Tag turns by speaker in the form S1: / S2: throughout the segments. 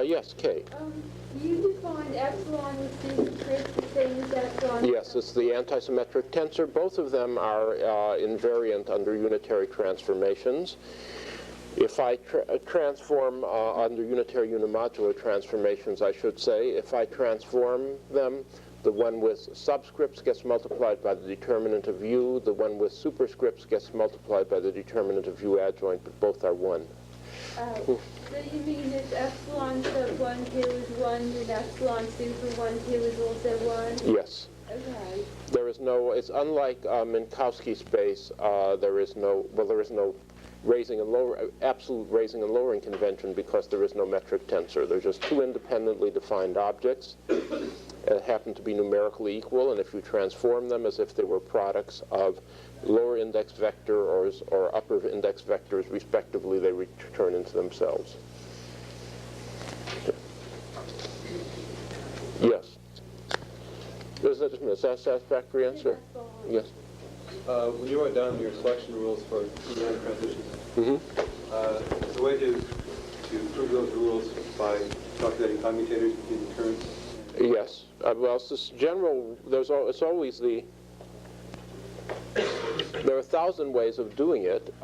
S1: Yes, K.
S2: You defined epsilon with superscript the same as epsilon.
S1: Yes, it's the antisymmetric tensor. Both of them are invariant under unitary transformations. If I transform under unitary unimodular transformations, I should say, if I transform them, the one with subscripts gets multiplied by the determinant of U. The one with superscripts gets multiplied by the determinant of U adjoint, but both are 1.
S2: So you mean if epsilon sub 1, 2 is 1, then epsilon super 1, 2 is also 1?
S1: Yes.
S2: Okay.
S1: There is no, it's unlike Minkowski space, there is no raising and lower, absolute raising and lowering convention because there is no metric tensor. They're just two independently defined objects that happen to be numerically equal, and if you transform them as if they were products of lower index vector or upper index vectors respectively, they return into themselves. Yes. Is that a satisfactory answer? Yes.
S3: When you wrote down your selection rules for E-line transitions, is the way to prove those rules by calculating commutators between the currents?
S1: Yes. Well, it's this general. It's always the. There are 1,000 ways of doing it.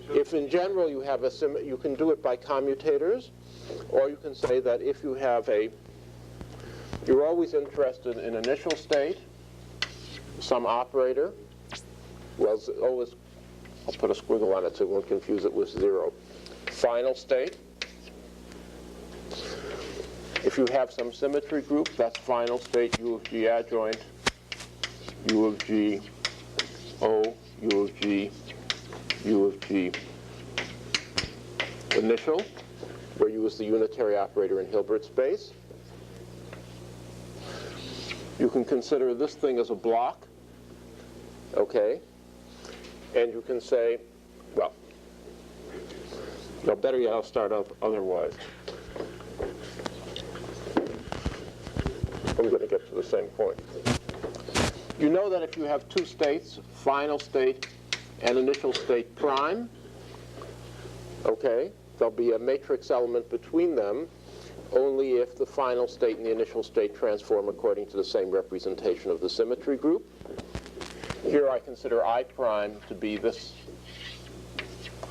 S1: If in general you have you can do it by commutators, or you can say that if you have you're always interested in initial state, some operator. Well, always, I'll put a squiggle on it so we won't confuse it with 0. Final state. If you have some symmetry group, that's final state U of G adjoint, U of G O, U of G, U of G initial, where U is the unitary operator in Hilbert space. You can consider this thing as a block, okay? And you can say, well, no, better yet, I'll start off otherwise. I'm going to get to the same point. You know that if you have two states, final state and initial state prime, okay, there'll be a matrix element between them only if the final state and the initial state transform according to the same representation of the symmetry group. Here I consider I prime to be this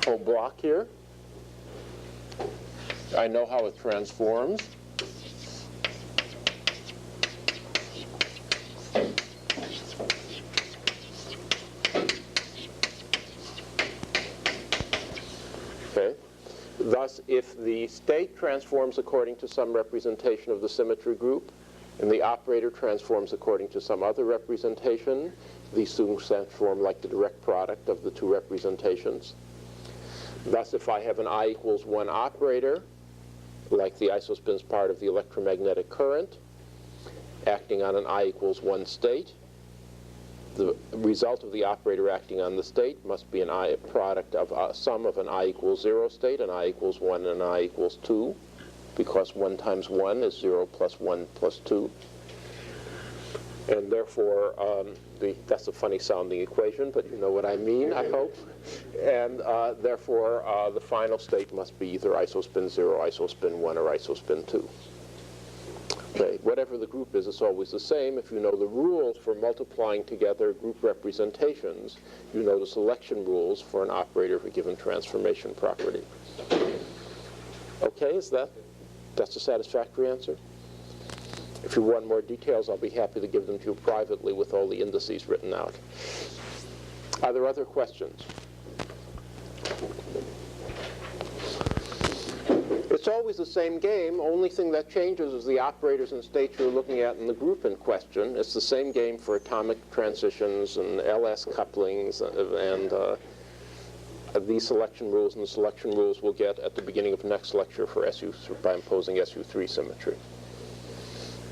S1: whole block here. I know how it transforms. Okay. Thus, if the state transforms according to some representation of the symmetry group, and the operator transforms according to some other representation, these two transform like the direct product of the two representations. Thus, if I have an I equals 1 operator, like the isospin's part of the electromagnetic current, acting on an I equals 1 state, the result of the operator acting on the state must be an I product of a sum of an I equals 0 state, an I equals 1, and an I equals 2, because 1 times 1 is 0 plus 1 plus 2. And therefore, that's a funny sounding equation, but you know what I mean, I hope. And therefore, the final state must be either isospin 0, isospin 1, or isospin 2. Okay. Whatever the group is, it's always the same. If you know the rules for multiplying together group representations, you know the selection rules for an operator of a given transformation property. Okay, that's a satisfactory answer? If you want more details, I'll be happy to give them to you privately with all the indices written out. Are there other questions? It's always the same game. Only thing that changes is the operators and states you're looking at in the group in question. It's the same game for atomic transitions and LS couplings and these selection rules, and the selection rules we'll get at the beginning of next lecture for SU by imposing SU3 symmetry.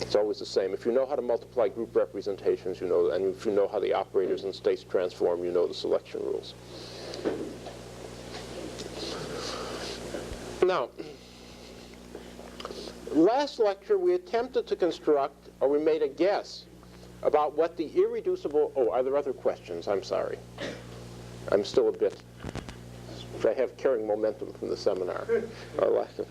S1: It's always the same. If you know how to multiply group representations, you know, and if you know how the operators and states transform, you know the selection rules. Now, last lecture we attempted to construct, or we made a guess about what the irreducible, oh, are there other questions? I'm sorry. I'm still a bit, I have carrying momentum from the seminar. I like it.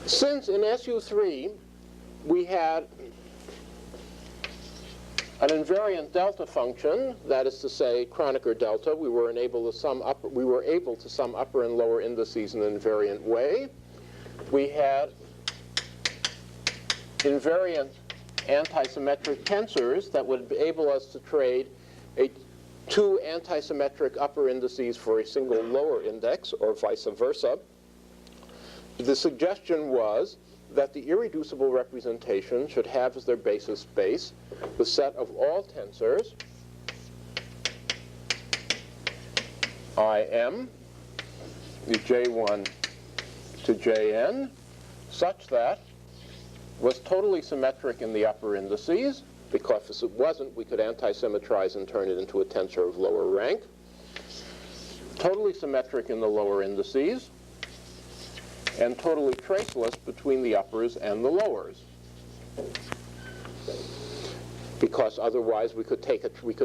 S1: Since in SU3 we had an invariant delta function, that is to say Kronecker delta, we were able to sum upper and lower indices in an invariant way. We had invariant antisymmetric tensors that would enable us to trade two antisymmetric upper indices for a single lower index, or vice versa. The suggestion was that the irreducible representation should have as their basis space the set of all tensors Im, J1 to Jn, such that was totally symmetric in the upper indices, because if it wasn't, we could anti-symmetrize and turn it into a tensor of lower rank. Totally symmetric in the lower indices, and totally traceless between the uppers and the lowers. Because otherwise we could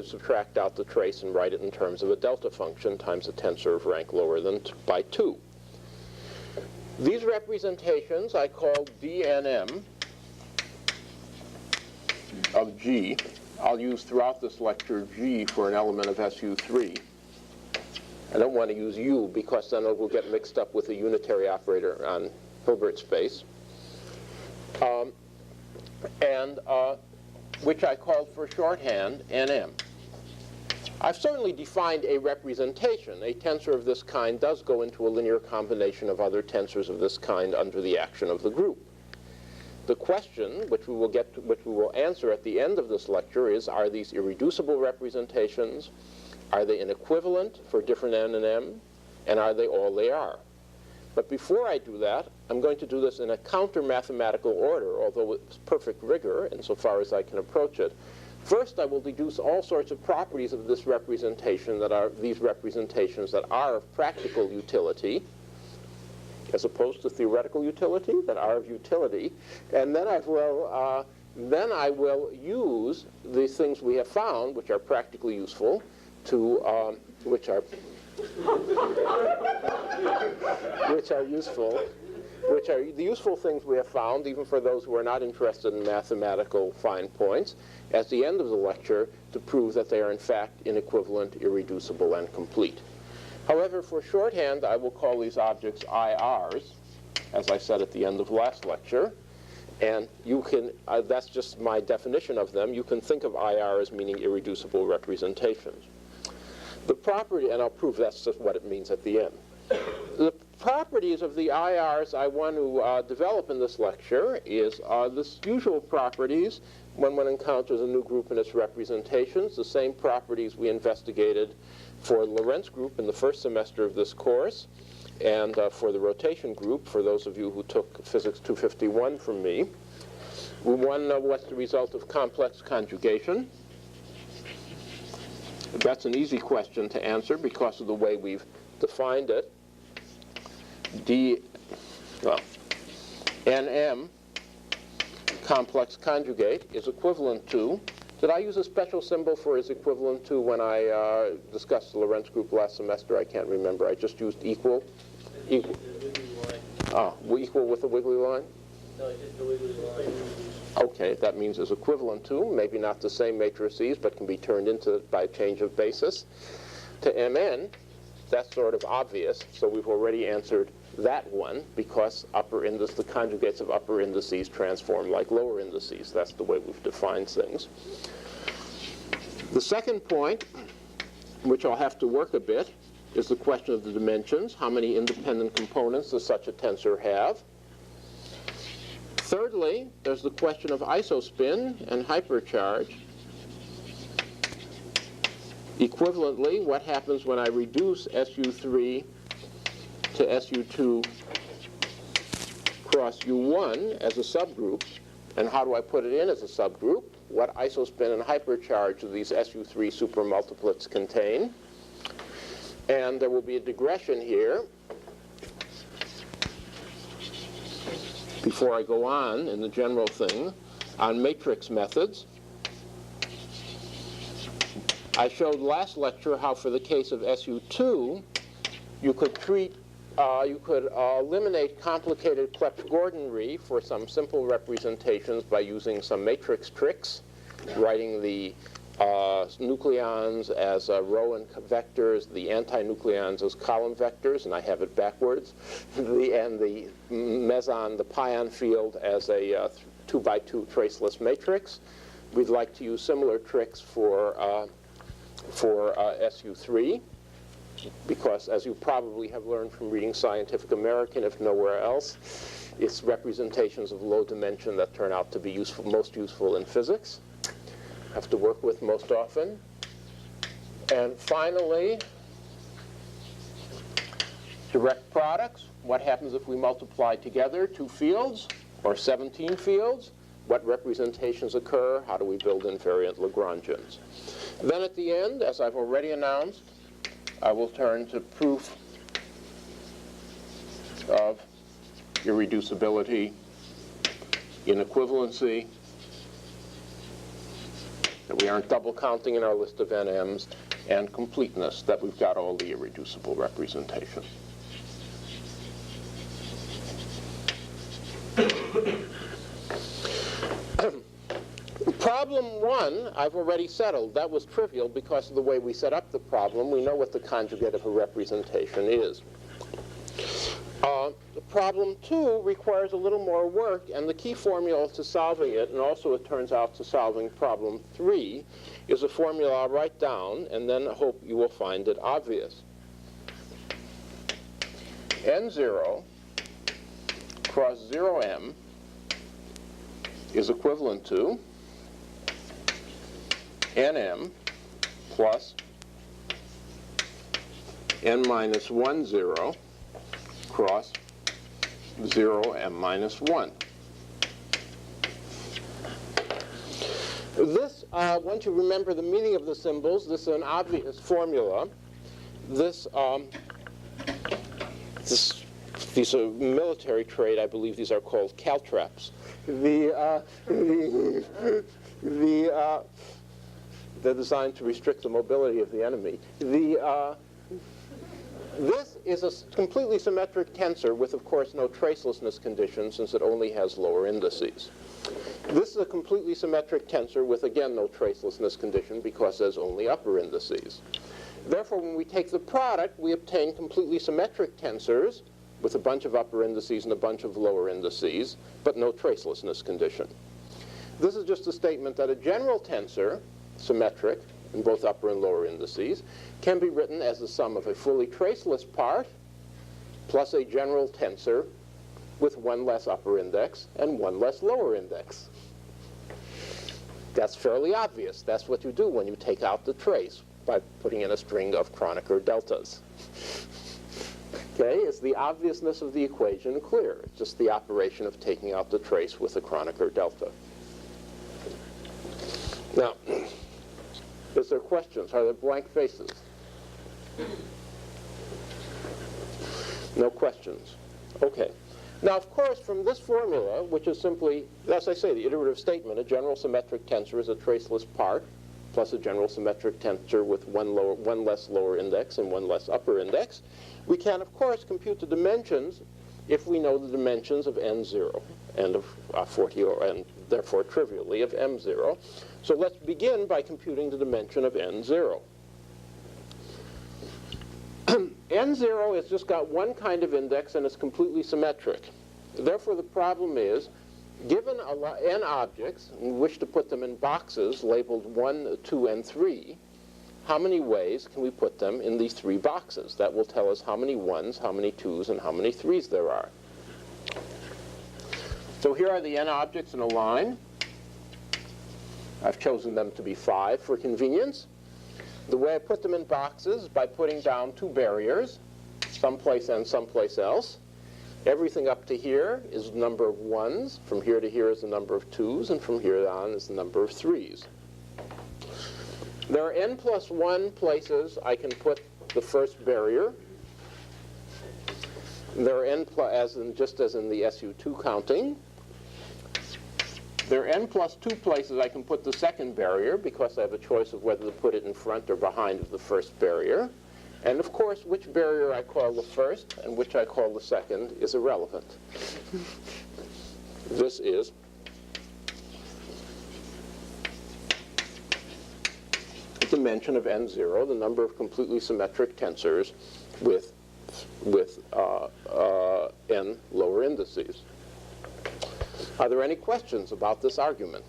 S1: subtract out the trace and write it in terms of a delta function times a tensor of rank lower than by 2. These representations I call DNM of G. I'll use throughout this lecture G for an element of SU3. I don't want to use U because then it will get mixed up with a unitary operator on Hilbert space. Which I called for shorthand NM. I've certainly defined a representation. A tensor of this kind does go into a linear combination of other tensors of this kind under the action of the group. The question, which we will answer at the end of this lecture, is: are these irreducible representations? Are they inequivalent for different n and m? And are they all they are? But before I do that, I'm going to do this in a counter-mathematical order, although with perfect rigor insofar as I can approach it. First, I will deduce all sorts of properties of this representation that are these representations that are of practical utility, as opposed to theoretical utility, that are of utility. And then I will use these things we have found, which are practically useful, to which are the useful things we have found, even for those who are not interested in mathematical fine points, at the end of the lecture to prove that they are in fact inequivalent, irreducible, and complete. However, for shorthand, I will call these objects IRs, as I said at the end of last lecture. And you can, that's just my definition of them. You can think of IR as meaning irreducible representations. The property, and I'll prove that's just what it means at the end. The properties of the IRs I want to develop in this lecture is the usual properties when one encounters a new group and its representations, the same properties we investigated for the Lorentz group in the first semester of this course, and for the rotation group, for those of you who took Physics 251 from me. We want to know what's the result of complex conjugation. That's an easy question to answer because of the way we've defined it. NM complex conjugate is equivalent to, did I use a special symbol for is equivalent to when I discussed the Lorentz group last semester? I can't remember. I just used equal. Equal. Equal with a wiggly line?
S4: No, just the wiggly line.
S1: Okay, that means is equivalent to, maybe not the same matrices, but can be turned into by change of basis. To Mn, that's sort of obvious, so we've already answered that one, because the conjugates of upper indices transform like lower indices. That's the way we've defined things. The second point, which I'll have to work a bit, is the question of the dimensions. How many independent components does such a tensor have? Thirdly, there's the question of isospin and hypercharge. Equivalently, what happens when I reduce SU3 to SU2 cross U1 as a subgroup, and how do I put it in as a subgroup? What isospin and hypercharge do these SU3 supermultiplets contain? And there will be a digression here before I go on in the general thing on matrix methods. I showed last lecture how for the case of SU2, You could eliminate complicated Clebsch-Gordon-Rhe for some simple representations by using some matrix tricks, writing the nucleons as row and vectors, the antinucleons as column vectors, and I have it backwards, and the meson, the pion field, as a 2x2 traceless matrix. We'd like to use similar tricks for SU3, because as you probably have learned from reading Scientific American, if nowhere else, it's representations of low dimension that turn out to be most useful in physics. Have to work with most often. And finally, direct products. What happens if we multiply together 2 fields or 17 fields? What representations occur? How do we build invariant Lagrangians? Then at the end, as I've already announced, I will turn to proof of irreducibility, inequivalency, that we aren't double counting in our list of NMs, and completeness, that we've got all the irreducible representations. Problem 1, I've already settled. That was trivial because of the way we set up the problem. We know what the conjugate of a representation is. Problem 2 requires a little more work, and the key formula to solving it, and also it turns out to solving problem 3, is a formula I'll write down, and then I hope you will find it obvious. N0 cross 0m is equivalent to nm plus n minus 1, 0 cross 0m minus 1. This, once you remember the meaning of the symbols, this is an obvious formula. These are military trade, I believe these are called caltraps. They're designed to restrict the mobility of the enemy. This is a completely symmetric tensor with, of course, no tracelessness condition since it only has lower indices. This is a completely symmetric tensor with, again, no tracelessness condition because there's only upper indices. Therefore, when we take the product, we obtain completely symmetric tensors with a bunch of upper indices and a bunch of lower indices, but no tracelessness condition. This is just a statement that a general tensor, symmetric, in both upper and lower indices, can be written as the sum of a fully traceless part plus a general tensor with 1 less upper index and 1 less lower index. That's fairly obvious. That's what you do when you take out the trace by putting in a string of Kronecker deltas. Okay, is the obviousness of the equation clear? It's just the operation of taking out the trace with a Kronecker delta. Now, is there questions? Are there blank faces? No questions. Okay. Now, of course, from this formula, which is simply, as I say, the iterative statement, a general symmetric tensor is a traceless part plus a general symmetric tensor with 1 less lower index and 1 less upper index, we can, of course, compute the dimensions if we know the dimensions of n0 and of 40, and therefore trivially of m0. So let's begin by computing the dimension of n0. N0 has just got one kind of index and it's completely symmetric. Therefore, the problem is, given n objects, and we wish to put them in boxes labeled 1, 2, and 3, how many ways can we put them in these 3 boxes? That will tell us how many 1s, how many 2s, and how many 3s there are. So here are the n objects in a line. I've chosen them to be 5 for convenience. The way I put them in boxes is by putting down 2 barriers, someplace and someplace else. Everything up to here is the number of 1s. From here to here is the number of 2s. And from here on is the number of 3s. There are n plus 1 places I can put the first barrier. There are n just as in the SU2 counting. There are n plus 2 places I can put the second barrier because I have a choice of whether to put it in front or behind of the first barrier. And of course, which barrier I call the first and which I call the second is irrelevant. This is a dimension of n0, the number of completely symmetric tensors with n lower indices. Are there any questions about this argument?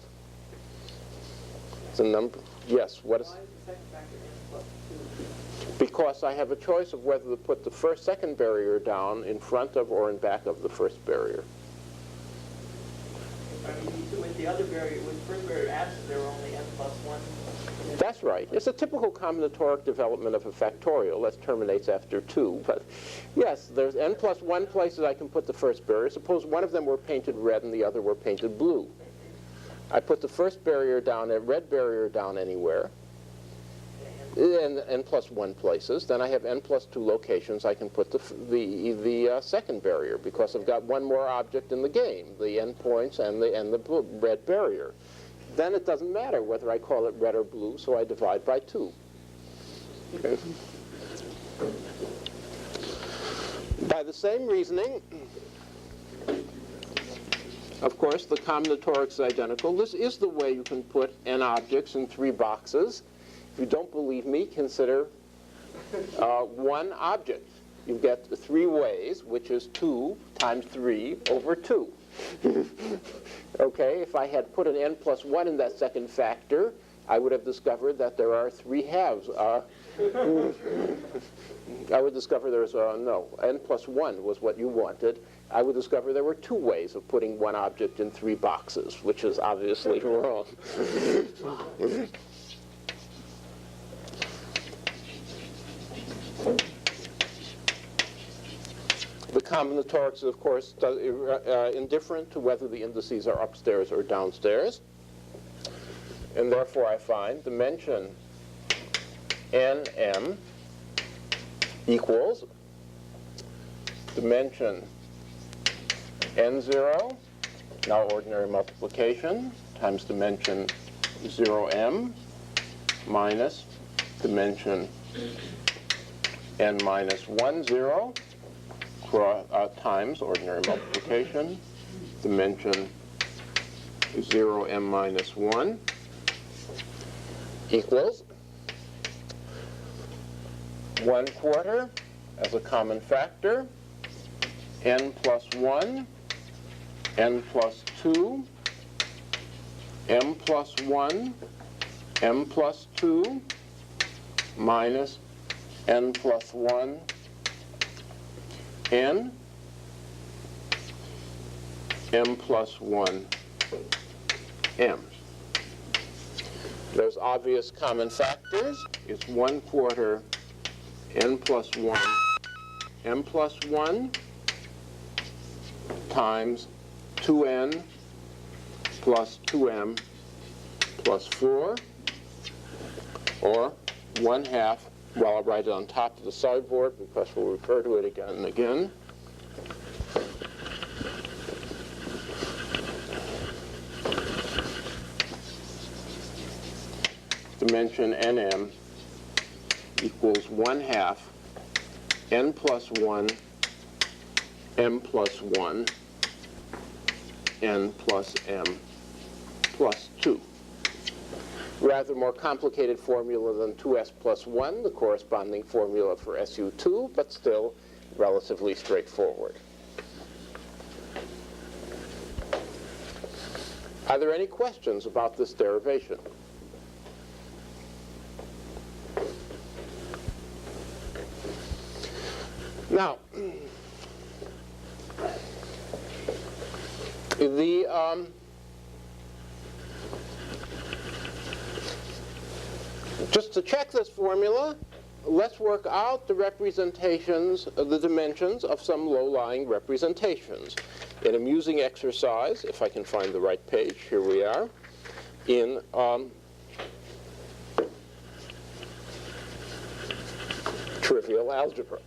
S1: The number, yes, what is?
S4: Why is the second factor n plus 2?
S1: Because I have a choice of whether to put the second barrier down in front of or in back of the first barrier.
S4: I mean, with the other barrier, with the first barrier absent, there were only n plus 1.
S1: That's right. It's a typical combinatoric development of a factorial that terminates after 2. But yes, there's n plus 1 places I can put the first barrier. Suppose one of them were painted red and the other were painted blue. I put the first barrier down, a red barrier down anywhere, in n plus 1 places. Then I have n plus 2 locations I can put the second barrier, because I've got one more object in the game, the endpoints and the blue, red barrier. Then it doesn't matter whether I call it red or blue, so I divide by 2. Okay. By the same reasoning, of course, the combinatorics is identical. This is the way you can put n objects in 3 boxes. If you don't believe me, consider one object. You get 3 ways, which is 2 times 3 over 2. Okay, if I had put an n plus 1 in that second factor, I would have discovered that there are 3 halves. I would discover there's no, n plus 1 was what you wanted. I would discover there were 2 ways of putting one object in 3 boxes, which is obviously wrong. The combinatorics is, of course, indifferent to whether the indices are upstairs or downstairs. And therefore, I find dimension nm equals dimension n0, now ordinary multiplication, times dimension 0m minus dimension n minus 1, 0, times ordinary multiplication, dimension 0m minus 1 equals 1/4 as a common factor, n plus 1, n plus 2, m plus 1, m plus 2, minus n plus 1, n, m plus 1, m. There's obvious common factors. It's 1/4 n plus 1, m plus 1 times 2n plus 2m plus 4, or 1/2. Well, I'll write it on top of the sideboard because we'll refer to it again and again. Dimension nm equals 1/2 n plus 1, m plus 1, n plus m plus 2. Rather more complicated formula than 2s plus 1, the corresponding formula for SU2, but still relatively straightforward. Are there any questions about this derivation? Now, just to check this formula, let's work out the representations, the dimensions of some low-lying representations. An amusing exercise, if I can find the right page, here we are, in trivial algebra.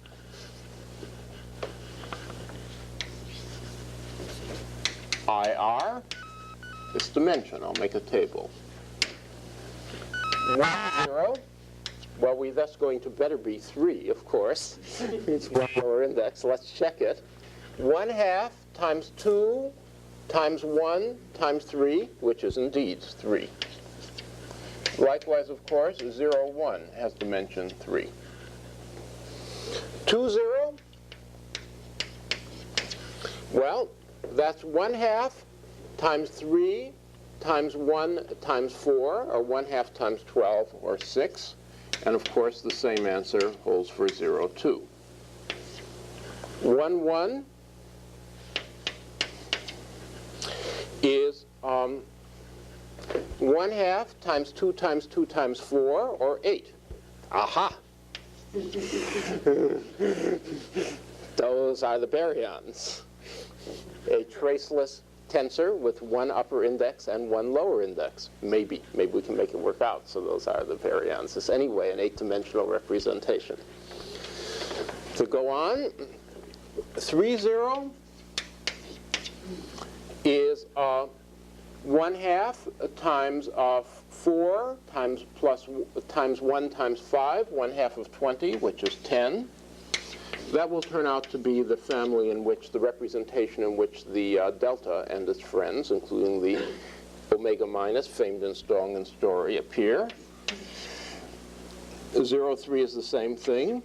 S1: IR, this dimension, I'll make a table. 1, 0, Well, that's going to better be 3, of course. It's one lower index. Let's check it. 1/2 times 2 times 1 times 3, which is indeed 3. Likewise, of course, 0, 1 has dimension 3. 2, 0. Well, that's 1/2 times 3 times 1 times 4, or 1/2 times 12, or 6. And of course, the same answer holds for 0, 2. 1, 1 is 1/2 times 2 times 2 times 4, or 8. Aha! Those are the baryons. A traceless tensor with one upper index and one lower index. Maybe we can make it work out. So those are the baryons. It's anyway an 8-dimensional representation. To go on, 3, 0 is 1/2 times 4 times 1 times 5, 1/2 of 20, which is 10. That will turn out to be the family in which the representation in which the delta and its friends, including the omega minus, famed in Strong and Story, appear. 0, 3 is the same thing.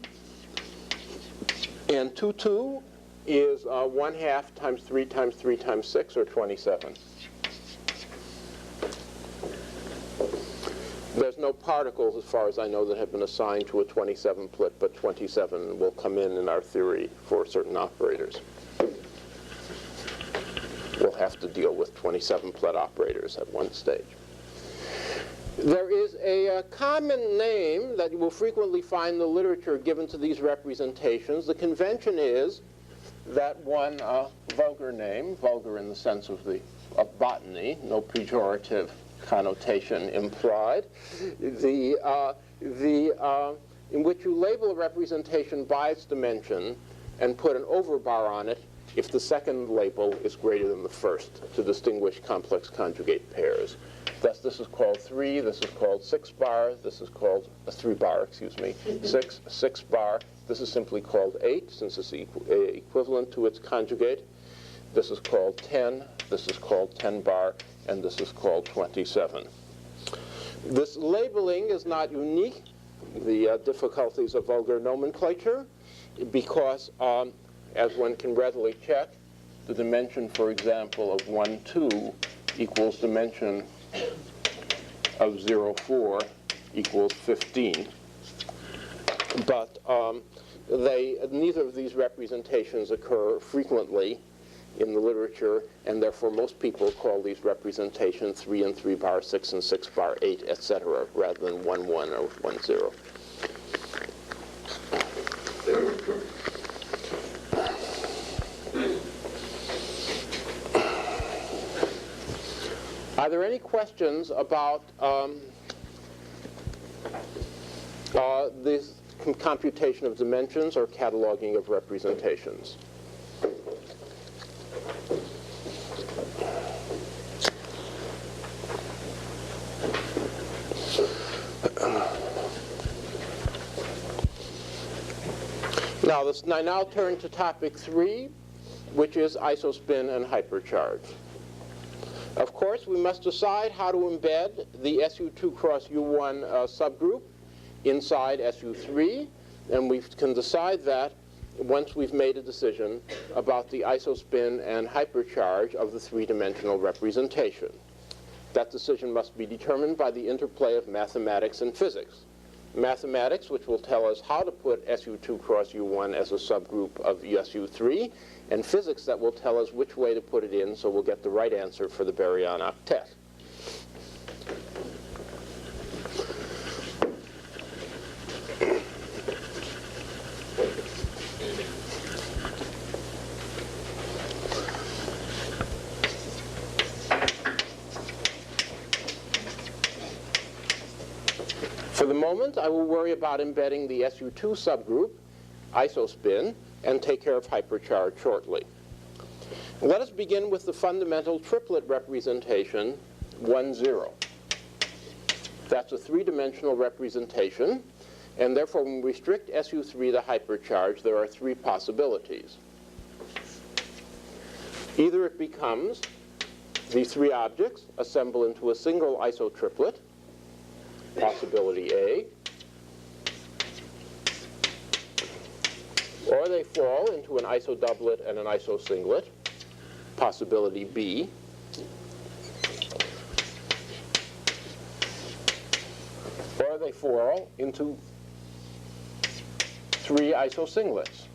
S1: And 2, 2 is 1/2 times 3 times 3 times 6, or 27. There's no particles, as far as I know, that have been assigned to a 27-plet, but 27 will come in our theory for certain operators. We'll have to deal with 27-plet operators at one stage. There is a common name that you will frequently find in the literature given to these representations. The convention is that one vulgar name, vulgar in the sense of botany, no pejorative connotation implied, in which you label a representation by its dimension and put an overbar on it if the second label is greater than the first, to distinguish complex conjugate pairs. Thus, this is called 3, this is called 6 bar, this is called 3 bar, excuse me, 6 bar. This is simply called 8, since it's equivalent to its conjugate. This is called 10, this is called 10 bar, and this is called 27. This labeling is not unique, the difficulties of vulgar nomenclature, because as one can readily check, the dimension, for example, of 1, 2 equals dimension of 0, 4 equals 15. But neither of these representations occur frequently in the literature, and therefore most people call these representations 3 and 3 bar, 6 and 6 bar, 8, etc., rather than 1, 1 or 1, 0. Are there any questions about this computation of dimensions or cataloging of representations? I now turn to topic 3, which is isospin and hypercharge. Of course, we must decide how to embed the SU2 cross U1 subgroup inside SU3, and we can decide that once we've made a decision about the isospin and hypercharge of the three-dimensional representation. That decision must be determined by the interplay of mathematics and physics. Mathematics, which will tell us how to put SU2 cross U1 as a subgroup of SU3, and physics that will tell us which way to put it in so we'll get the right answer for the baryon octet. For the moment, I will worry about embedding the SU2 subgroup, isospin, and take care of hypercharge shortly. Let us begin with the fundamental triplet representation, 1, 0. That's a three-dimensional representation, And therefore, when we restrict SU3 to hypercharge, there are three possibilities. Either it becomes these three objects assemble into a single isotriplet, possibility A, or they fall into an isodoublet and an isosinglet, possibility B, or they fall into three isosinglets,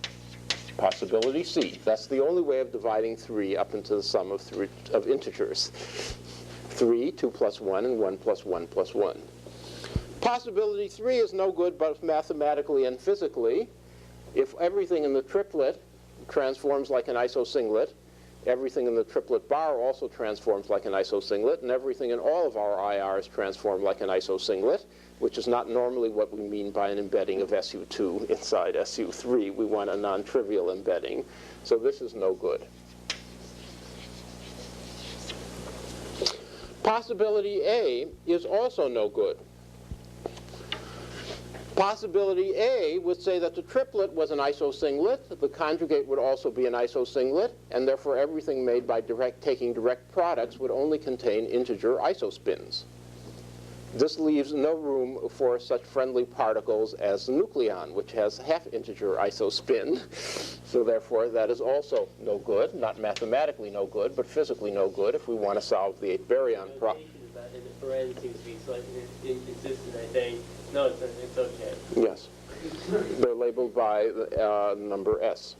S1: possibility C. That's the only way of dividing 3 up into the sum of integers. 3, 2 plus 1, and 1 plus 1 plus 1. Possibility 3 is no good both mathematically and physically. If everything in the triplet transforms like an isosinglet, everything in the triplet bar also transforms like an isosinglet, and everything in all of our IRs transform like an isosinglet, which is not normally what we mean by an embedding of SU2 inside SU3. We want a non-trivial embedding. So this is no good. Possibility A is also no good. Possibility A would say that the triplet was an isosinglet, the conjugate would also be an isosinglet, and therefore everything made by taking direct products would only contain integer isospins. This leaves no room for such friendly particles as the nucleon, which has half-integer isospin. So therefore that is also no good, not mathematically no good, but physically no good if we want to solve the 8 baryon problem.
S5: The paren seems to be slightly inconsistent, I think. No, it's okay.
S1: Yes. They're labeled by the number S.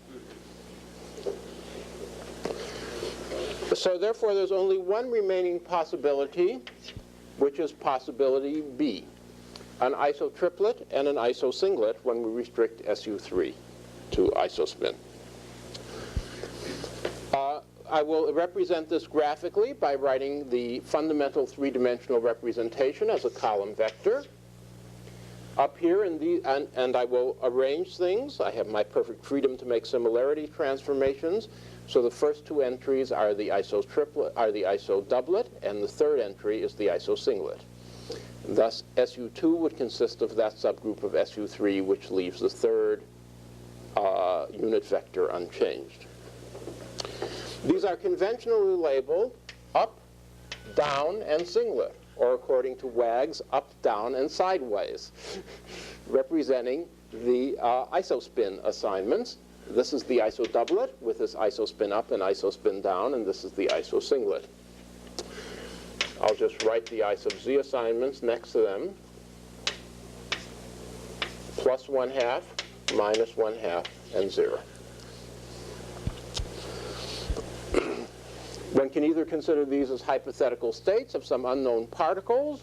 S1: So therefore, there's only one remaining possibility, which is possibility B, an isotriplet and an isosinglet when we restrict SU3 to isospin. I will represent this graphically by writing the fundamental three-dimensional representation as a column vector. Up here, and I will arrange things. I have my perfect freedom to make similarity transformations. So the first two entries are the isodoublet, and the third entry is the isosinglet. Thus, SU2 would consist of that subgroup of SU3, which leaves the third unit vector unchanged. These are conventionally labeled up, down, and singlet, or according to WAGs, up, down, and sideways, representing the isospin assignments. This is the isodoublet with this isospin up and isospin down, and this is the isosinglet. I'll just write the I sub z assignments next to them. Plus 1/2, minus 1/2, and 0. One can either consider these as hypothetical states of some unknown particles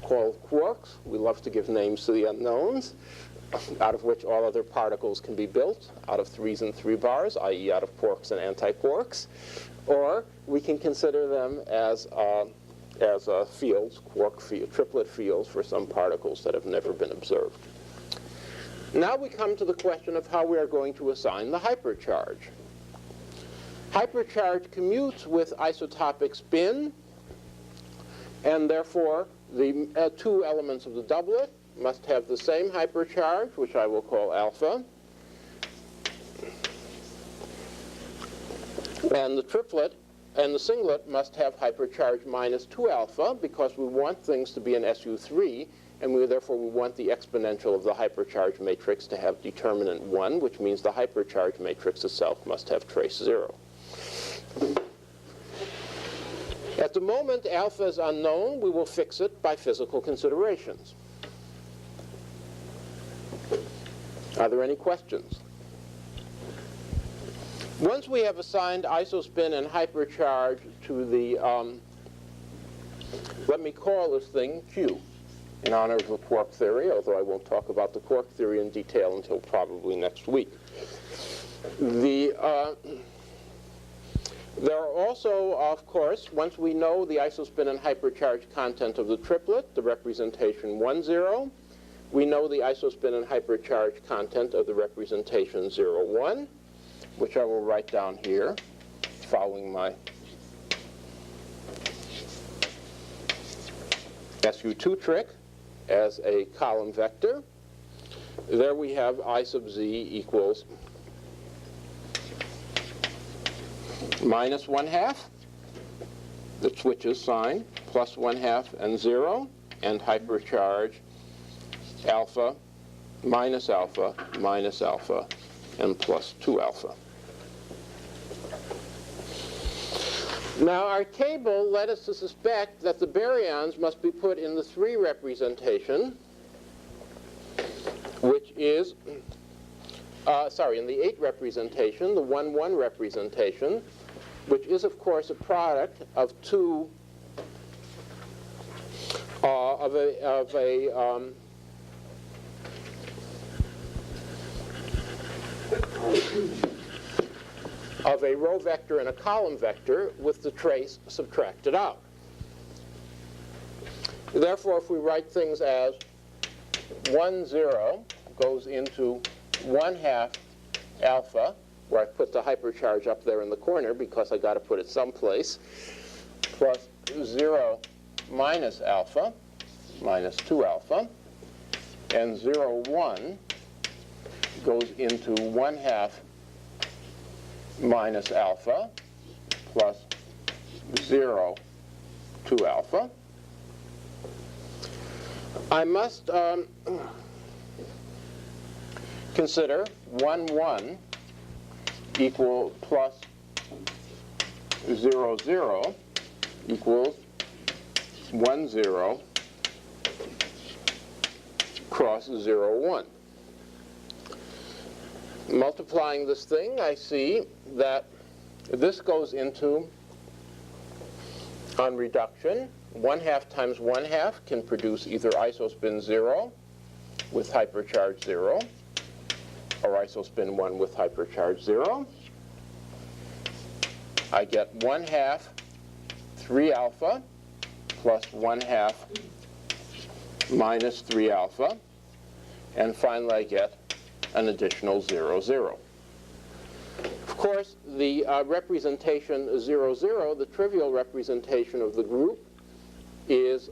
S1: called quarks. We love to give names to the unknowns, out of which all other particles can be built, out of 3s and 3 bars, i.e. out of quarks and antiquarks. Or we can consider them as fields, triplet fields for some particles that have never been observed. Now we come to the question of how we are going to assign the hypercharge. Hypercharge commutes with isotopic spin, and therefore the two elements of the doublet must have the same hypercharge, which I will call alpha. And the triplet and the singlet must have hypercharge minus 2 alpha, because we want things to be in SU3, and therefore we want the exponential of the hypercharge matrix to have determinant 1, which means the hypercharge matrix itself must have trace 0. At the moment alpha is unknown, we will fix it by physical considerations. Are there any questions? Once we have assigned isospin and hypercharge to the, let me call this thing Q, in honor of the quark theory, although I won't talk about the quark theory in detail until probably next week. There are also, of course, once we know the isospin and hypercharge content of the triplet, the representation 1, 0, we know the isospin and hypercharge content of the representation 0, 1, which I will write down here, following my SU2 trick as a column vector. there we have I sub z equals minus 1/2, the switches sign, plus 1/2 and 0, and hypercharge alpha, minus alpha, and plus 2 alpha. Now our table led us to suspect that the baryons must be put in the 3 representation, which is, in the 8 representation, the 1-1 representation, which is of course a product of two, of a row vector and a column vector with the trace subtracted out. Therefore, if we write things as 1, 0 goes into 1/2 alpha, where I put the hypercharge up there in the corner because I got to put it someplace, plus 0 minus alpha, minus 2 alpha, and 0, 1 goes into 1/2 minus alpha plus 0, 2 alpha. I must consider 1, 1 equal plus 0, 0 equals 1, 0 cross 0, 1. Multiplying this thing, I see that this goes into, on reduction, 1/2 times 1/2 can produce either isospin 0 with hypercharge 0, or isospin 1 with hypercharge 0. I get 1/2 3 alpha plus 1/2 minus 3 alpha, and finally I get an additional 0, 0. Of course, the representation 0, 0, the trivial representation of the group, is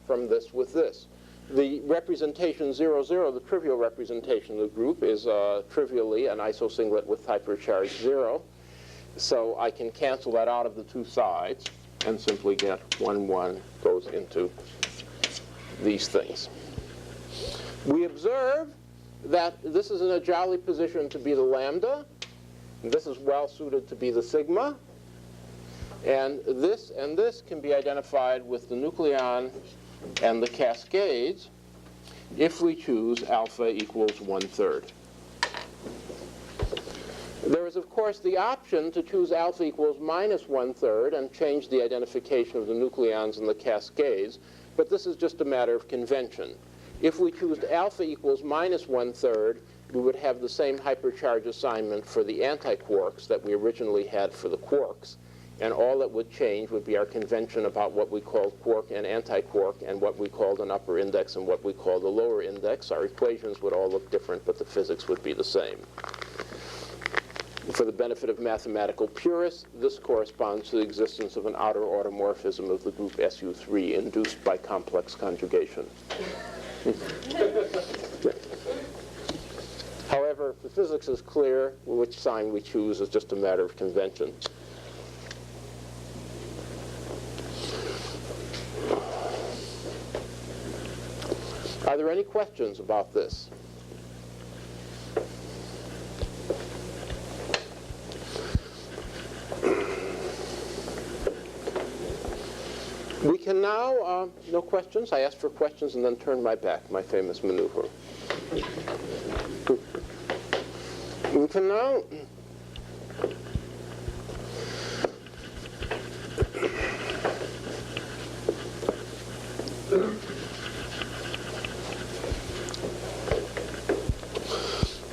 S1: from this with this. The representation 0, 0, the trivial representation of the group, is trivially an isosinglet with hypercharge 0. So I can cancel that out of the two sides and simply get 1, 1 goes into these things. We observe that this is in a jolly position to be the lambda. This is well suited to be the sigma. And this can be identified with the nucleon and the cascades if we choose alpha equals 1/3. There is, of course, the option to choose alpha equals minus 1/3 and change the identification of the nucleons and the cascades, but this is just a matter of convention. If we choose alpha equals minus 1/3, we would have the same hypercharge assignment for the antiquarks that we originally had for the quarks. And all that would change would be our convention about what we called quark and antiquark, and what we called an upper index and what we called a lower index. Our equations would all look different, but the physics would be the same. For the benefit of mathematical purists, this corresponds to the existence of an outer automorphism of the group SU3 induced by complex conjugation. However, if the physics is clear, which sign we choose is just a matter of convention. Are there any questions about this? We can now, no questions? I asked for questions and then turned my back, my famous maneuver. We can now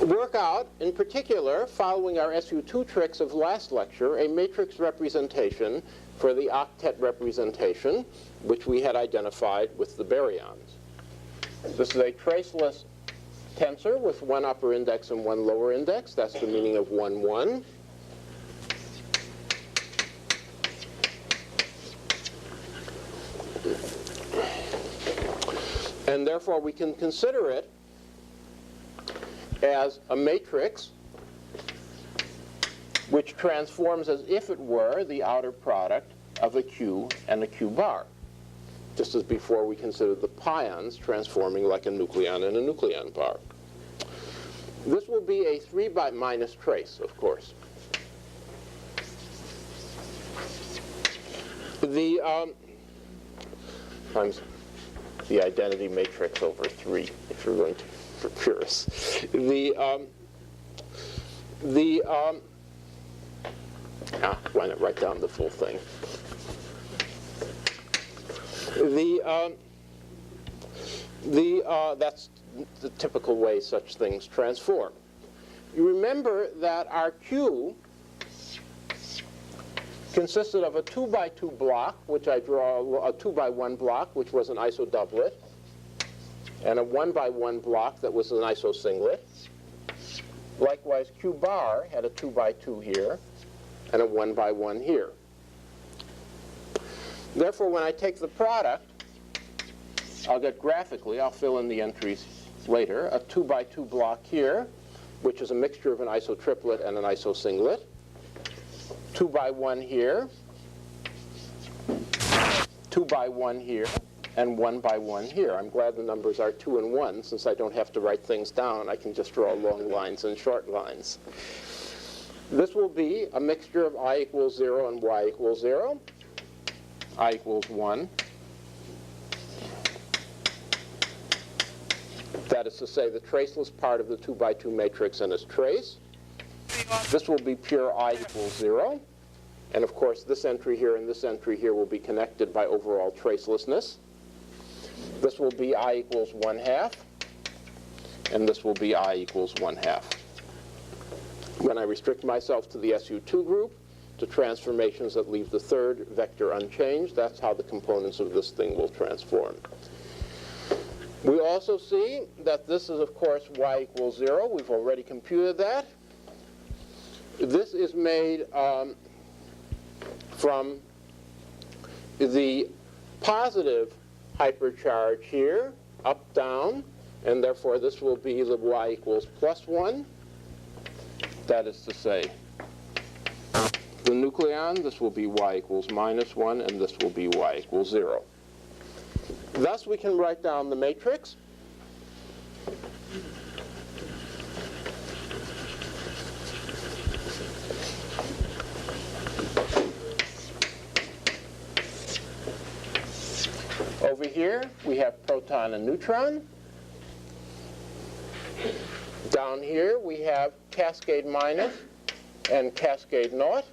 S1: work out, in particular, following our SU2 tricks of last lecture, a matrix representation for the octet representation, which we had identified with the baryons. This is a traceless tensor with one upper index and one lower index. That's the meaning of 1, 1. And therefore, we can consider it as a matrix which transforms as if it were the outer product of a Q and a Q bar, just as before we considered the pions transforming like a nucleon and a nucleon bar. This will be a 3 by minus trace, of course. The times the identity matrix over 3, if you're going to, for purists. Why not write down the full thing? That's the typical way such things transform. You remember that our Q consisted of a 2 by 2 block, which I draw a 2 by 1 block, which was an isodoublet, and a 1 by 1 block that was an isosinglet. Likewise, Q bar had a 2 by 2 here and a 1 by 1 here. Therefore, when I take the product, I'll get graphically, I'll fill in the entries later, a 2 by 2 block here, which is a mixture of an isotriplet and an isosinglet. 2 by 1 here, 2 by 1 here, and 1 by 1 here. I'm glad the numbers are 2 and 1, since I don't have to write things down. I can just draw long lines and short lines. This will be a mixture of I equals 0 and y equals 0, I equals 1. That is to say, the traceless part of the 2 by 2 matrix and its trace. This will be pure I equals 0. And of course, this entry here and this entry here will be connected by overall tracelessness. This will be I equals 1/2. And this will be I equals 1/2. When I restrict myself to the SU2 group, to transformations that leave the third vector unchanged, that's how the components of this thing will transform. We also see that this is, of course, y equals 0. We've already computed that. This is made from the positive hypercharge here, up, down, and therefore this will be the y equals +1. That is to say, the nucleon, this will be y equals -1, and this will be y equals 0. Thus, we can write down the matrix. Over here, we have proton and neutron. Down here, we have cascade minus and cascade naught,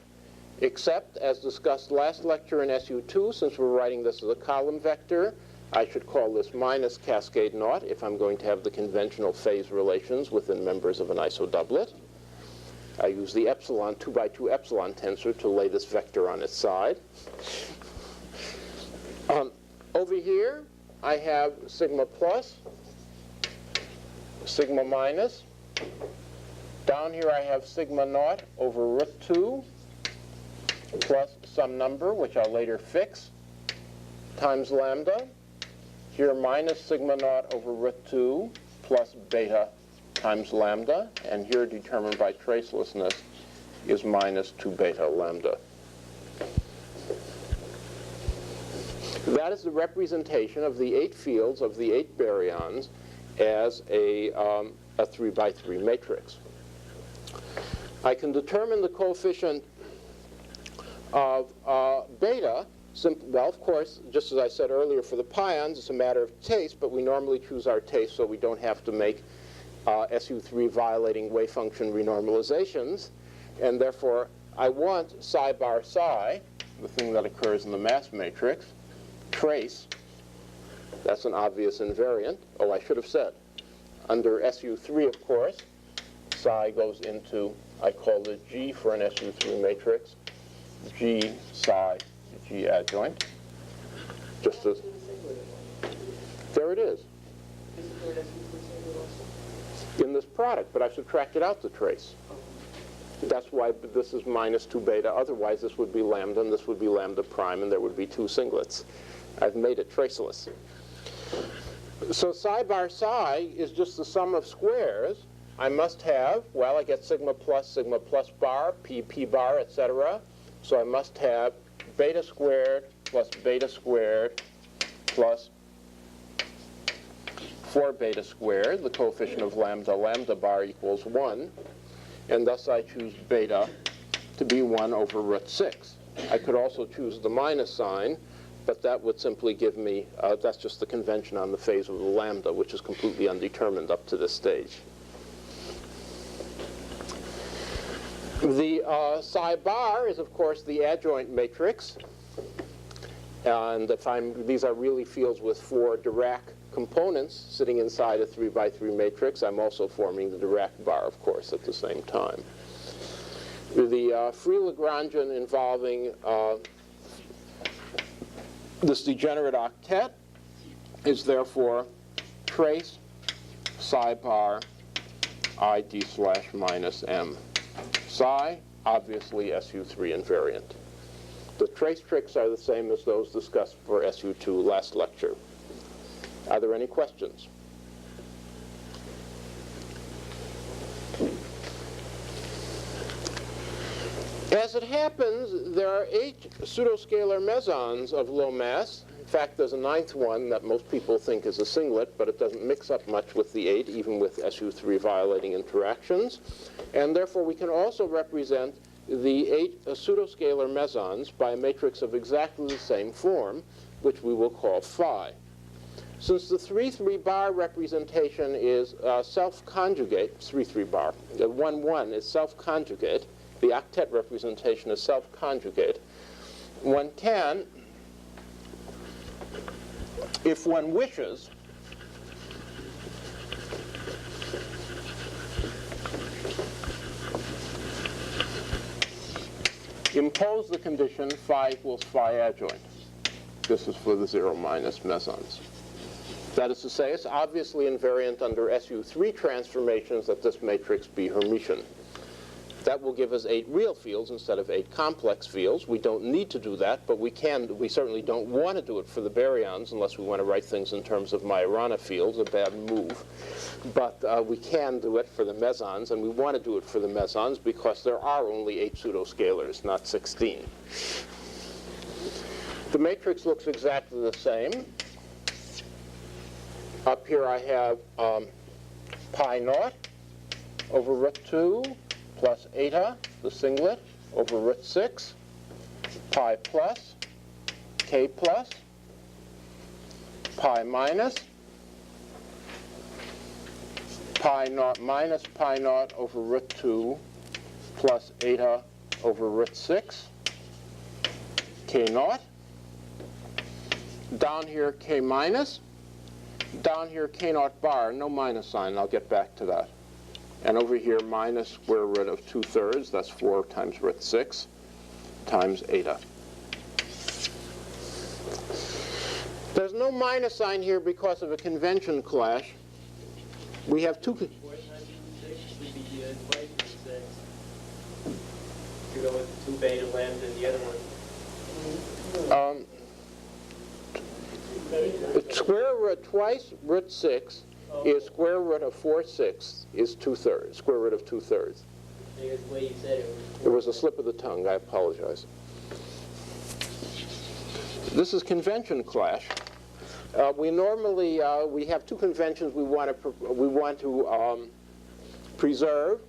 S1: except, as discussed last lecture in SU2, since we're writing this as a column vector, I should call this minus cascade naught if I'm going to have the conventional phase relations within members of an isodoublet. I use the epsilon 2 by 2 epsilon tensor to lay this vector on its side. Over here, I have sigma plus, sigma minus. Down here, I have sigma naught over √2 plus some number, which I'll later fix, times lambda. Here, minus sigma naught over √2 plus beta times lambda. And here, determined by tracelessness, is minus 2 beta lambda. That is the representation of the 8 fields of the 8 baryons as a 3 by 3 matrix. I can determine the coefficient of beta. Well, of course, just as I said earlier, for the pions, it's a matter of taste, but we normally choose our taste so we don't have to make SU3 violating wave function renormalizations. And therefore, I want psi bar psi, the thing that occurs in the mass matrix, trace. That's an obvious invariant. Oh, I should have said. Under SU3, of course, psi goes into, I call it G for an SU3 matrix, G psi G adjoint. Just as, there it is. In this product, but I've subtracted out the trace. That's why this is minus 2 beta. Otherwise, this would be lambda, and this would be lambda prime, and there would be 2 singlets. I've made it traceless. So psi bar psi is just the sum of squares I must have, well, I get sigma plus bar, p bar, etc. So I must have beta squared plus 4 beta squared, the coefficient of lambda bar equals 1. And thus I choose beta to be 1 over root 6. I could also choose the minus sign, but that would simply give me, that's just the convention on the phase of the lambda, which is completely undetermined up to this stage. The psi bar is, of course, the adjoint matrix. And if these are really fields with 4 Dirac components sitting inside a 3 by 3 matrix, I'm also forming the Dirac bar, of course, at the same time. The free Lagrangian involving this degenerate octet is therefore trace psi bar I d / minus m. Psi, obviously SU3 invariant. The trace tricks are the same as those discussed for SU2 last lecture. Are there any questions? As it happens, there are 8 pseudoscalar mesons of low mass. In fact, there's a 9th one that most people think is a singlet, but it doesn't mix up much with the 8, even with SU3 violating interactions. And therefore, we can also represent the 8 pseudoscalar mesons by a matrix of exactly the same form, which we will call phi. Since the 3-3 bar representation is self-conjugate, 3-3 bar, the 1-1 is self-conjugate, the octet representation is self-conjugate, one can, if one wishes, impose the condition phi equals phi adjoint. This is for the 0 minus mesons. That is to say, it's obviously invariant under SU3 transformations that this matrix be Hermitian. That will give us 8 real fields instead of 8 complex fields. We don't need to do that, but we certainly don't want to do it for the baryons unless we want to write things in terms of Majorana fields, a bad move. But we can do it for the mesons, and we want to do it for the mesons because there are only 8 pseudoscalars, not 16. The matrix looks exactly the same. Up here I have pi naught over root 2 plus eta, the singlet, over root 6, pi plus, k plus, pi minus, pi naught minus pi naught over root 2 plus eta over root 6, k naught. Down here k minus, down here k naught bar, no minus sign, I'll get back to that. And over here minus square root of 2/3, that's 4 times root 6 times eta. There's no minus sign here because of a convention clash. We have 2...
S5: 4 times root 6 would be twice root 6. You go with 2 beta lambda and the other one.
S1: Square root twice root 6 is square root of 4/6 is 2/3, square root of 2/3.
S5: Because the way you said
S1: It was a slip of the tongue, I apologize. This is convention clash. We normally, we have 2 conventions we want to preserve.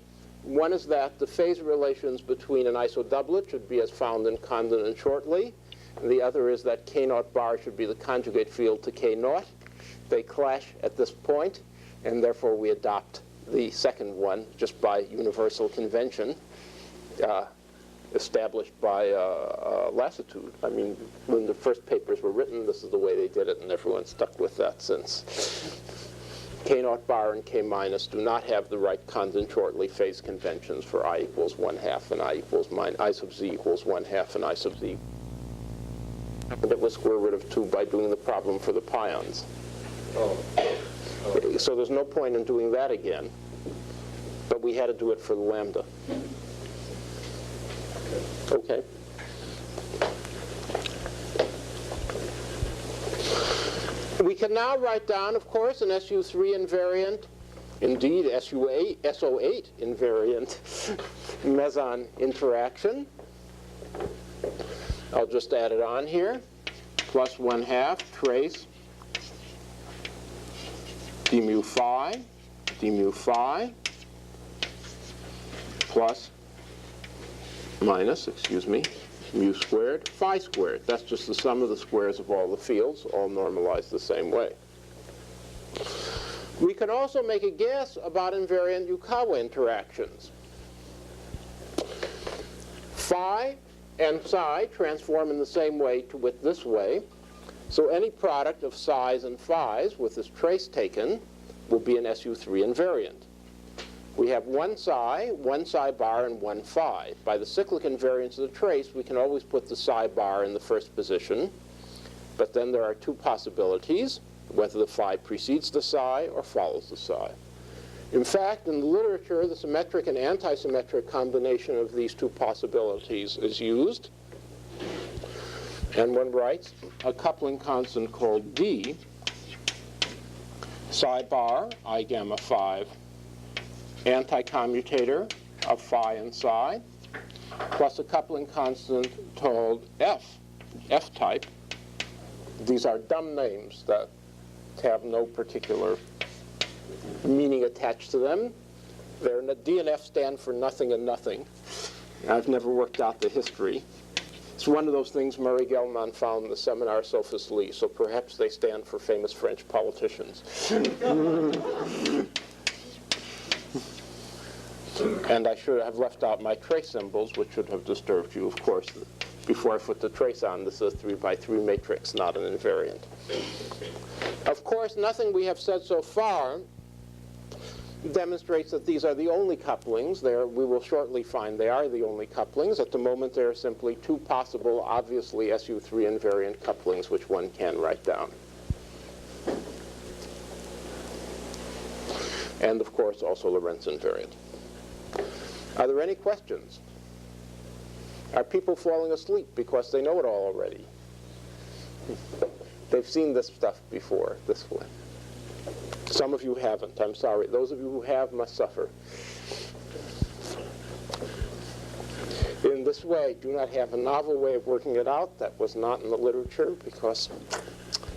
S1: One is that the phase relations between an isodoublet should be as found in Condon and Shortley. And the other is that k naught bar should be the conjugate field to k naught. They clash at this point, and therefore we adopt the second one just by universal convention established by lassitude. I mean, when the first papers were written, this is the way they did it, and everyone's stuck with that since. K naught bar and k minus do not have the right Condon-Shortley phase conventions for I equals 1/2 and I sub z equals 1/2 and I sub z. And it was square root of 2 by doing the problem for the pions. So there's no point in doing that again, but we had to do it for the lambda. Okay. We can now write down, of course, an SU3 invariant Indeed, SO8 invariant meson interaction. I'll just add it on here. Plus 1/2 trace d mu phi plus minus, mu squared, phi squared. That's just the sum of the squares of all the fields, all normalized the same way. We can also make a guess about invariant Yukawa interactions. Phi and psi transform in the same way to wit this way. So any product of psi's and phi's with this trace taken will be an SU3 invariant. We have one psi bar, and one phi. By the cyclic invariance of the trace, we can always put the psi bar in the first position. But then there are two possibilities, whether the phi precedes the psi or follows the psi. In fact, in the literature, the symmetric and anti-symmetric combination of these two possibilities is used. And one writes a coupling constant called D, psi bar, I gamma 5, anti-commutator of phi and psi, plus a coupling constant called F type. These are dumb names that have no particular meaning attached to them. D and F stand for nothing and nothing. I've never worked out the history. It's one of those things Murray Gell-Mann found in the seminar Sophus Lee, so perhaps they stand for famous French politicians. And I should have left out my trace symbols, which should have disturbed you, of course. Before I put the trace on, this is a 3x3 matrix, not an invariant. Of course, nothing we have said so far demonstrates that these are the only couplings. We will shortly find they are the only couplings. At the moment, there are simply two possible, obviously SU3 invariant couplings, which one can write down. And of course, also Lorentz invariant. Are there any questions? Are people falling asleep because they know it all already? They've seen this stuff before, this way. Some of you haven't. I'm sorry. Those of you who have must suffer. In this way, do not have a novel way of working it out. That was not in the literature because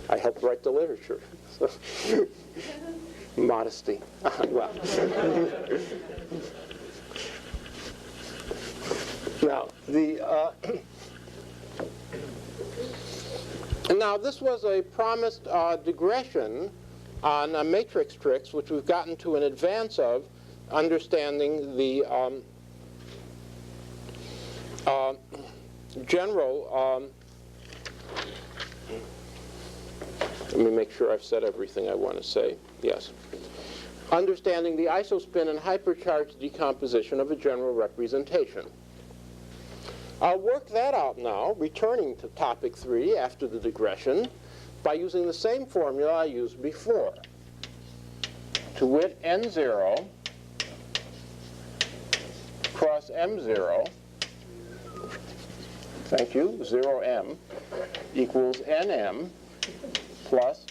S1: I helped write the literature. So, modesty. Well. Now, now, this was a promised digression on matrix tricks, which we've gotten to in advance of understanding the general. Let me make sure I've said everything I want to say. Yes. Understanding the isospin and hypercharged decomposition of a general representation. I'll work that out now, returning to topic 3 after the digression, by using the same formula I used before. To wit, N0 cross M0, thank you, 0M, equals NM plus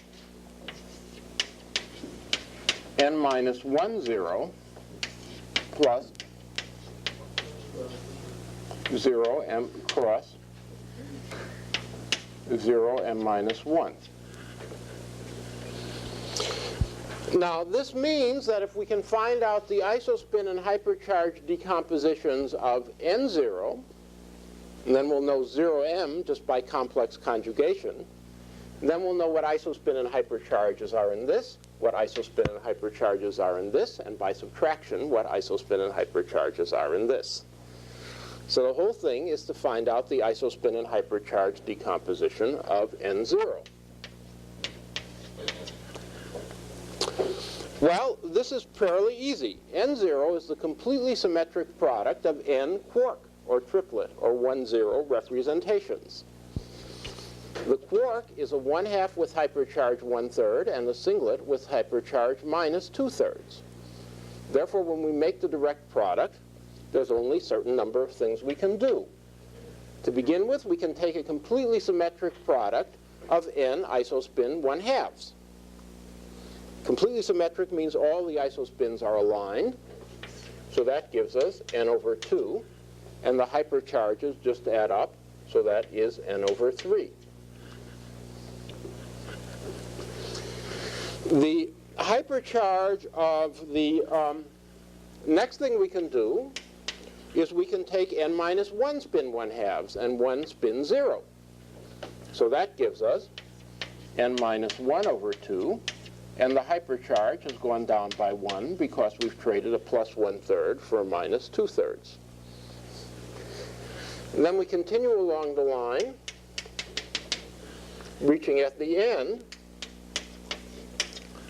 S1: N minus 1, 0 plus 0M cross 0M minus 1. Now, this means that if we can find out the isospin and hypercharge decompositions of N0, and then we'll know 0M just by complex conjugation, then we'll know what isospin and hypercharges are in this, what isospin and hypercharges are in this, and by subtraction, what isospin and hypercharges are in this. So the whole thing is to find out the isospin and hypercharge decomposition of N0. Well, this is fairly easy. N0 is the completely symmetric product of n quark, or triplet, or 1-0 representations. The quark is a 1/2 with hypercharge 1/3, and the singlet with hypercharge minus 2/3. Therefore, when we make the direct product, there's only a certain number of things we can do. To begin with, we can take a completely symmetric product of n isospin 1/2. Completely symmetric means all the isospins are aligned. So that gives us n over 2. And the hypercharges just add up. So that is n over 3. The hypercharge of the next thing we can do is we can take n minus 1 spin 1/2 and 1 spin 0. So that gives us n minus 1 over 2. And the hypercharge has gone down by 1 because we've traded a plus 1/3 for a minus 2/3. And then we continue along the line, reaching at the end,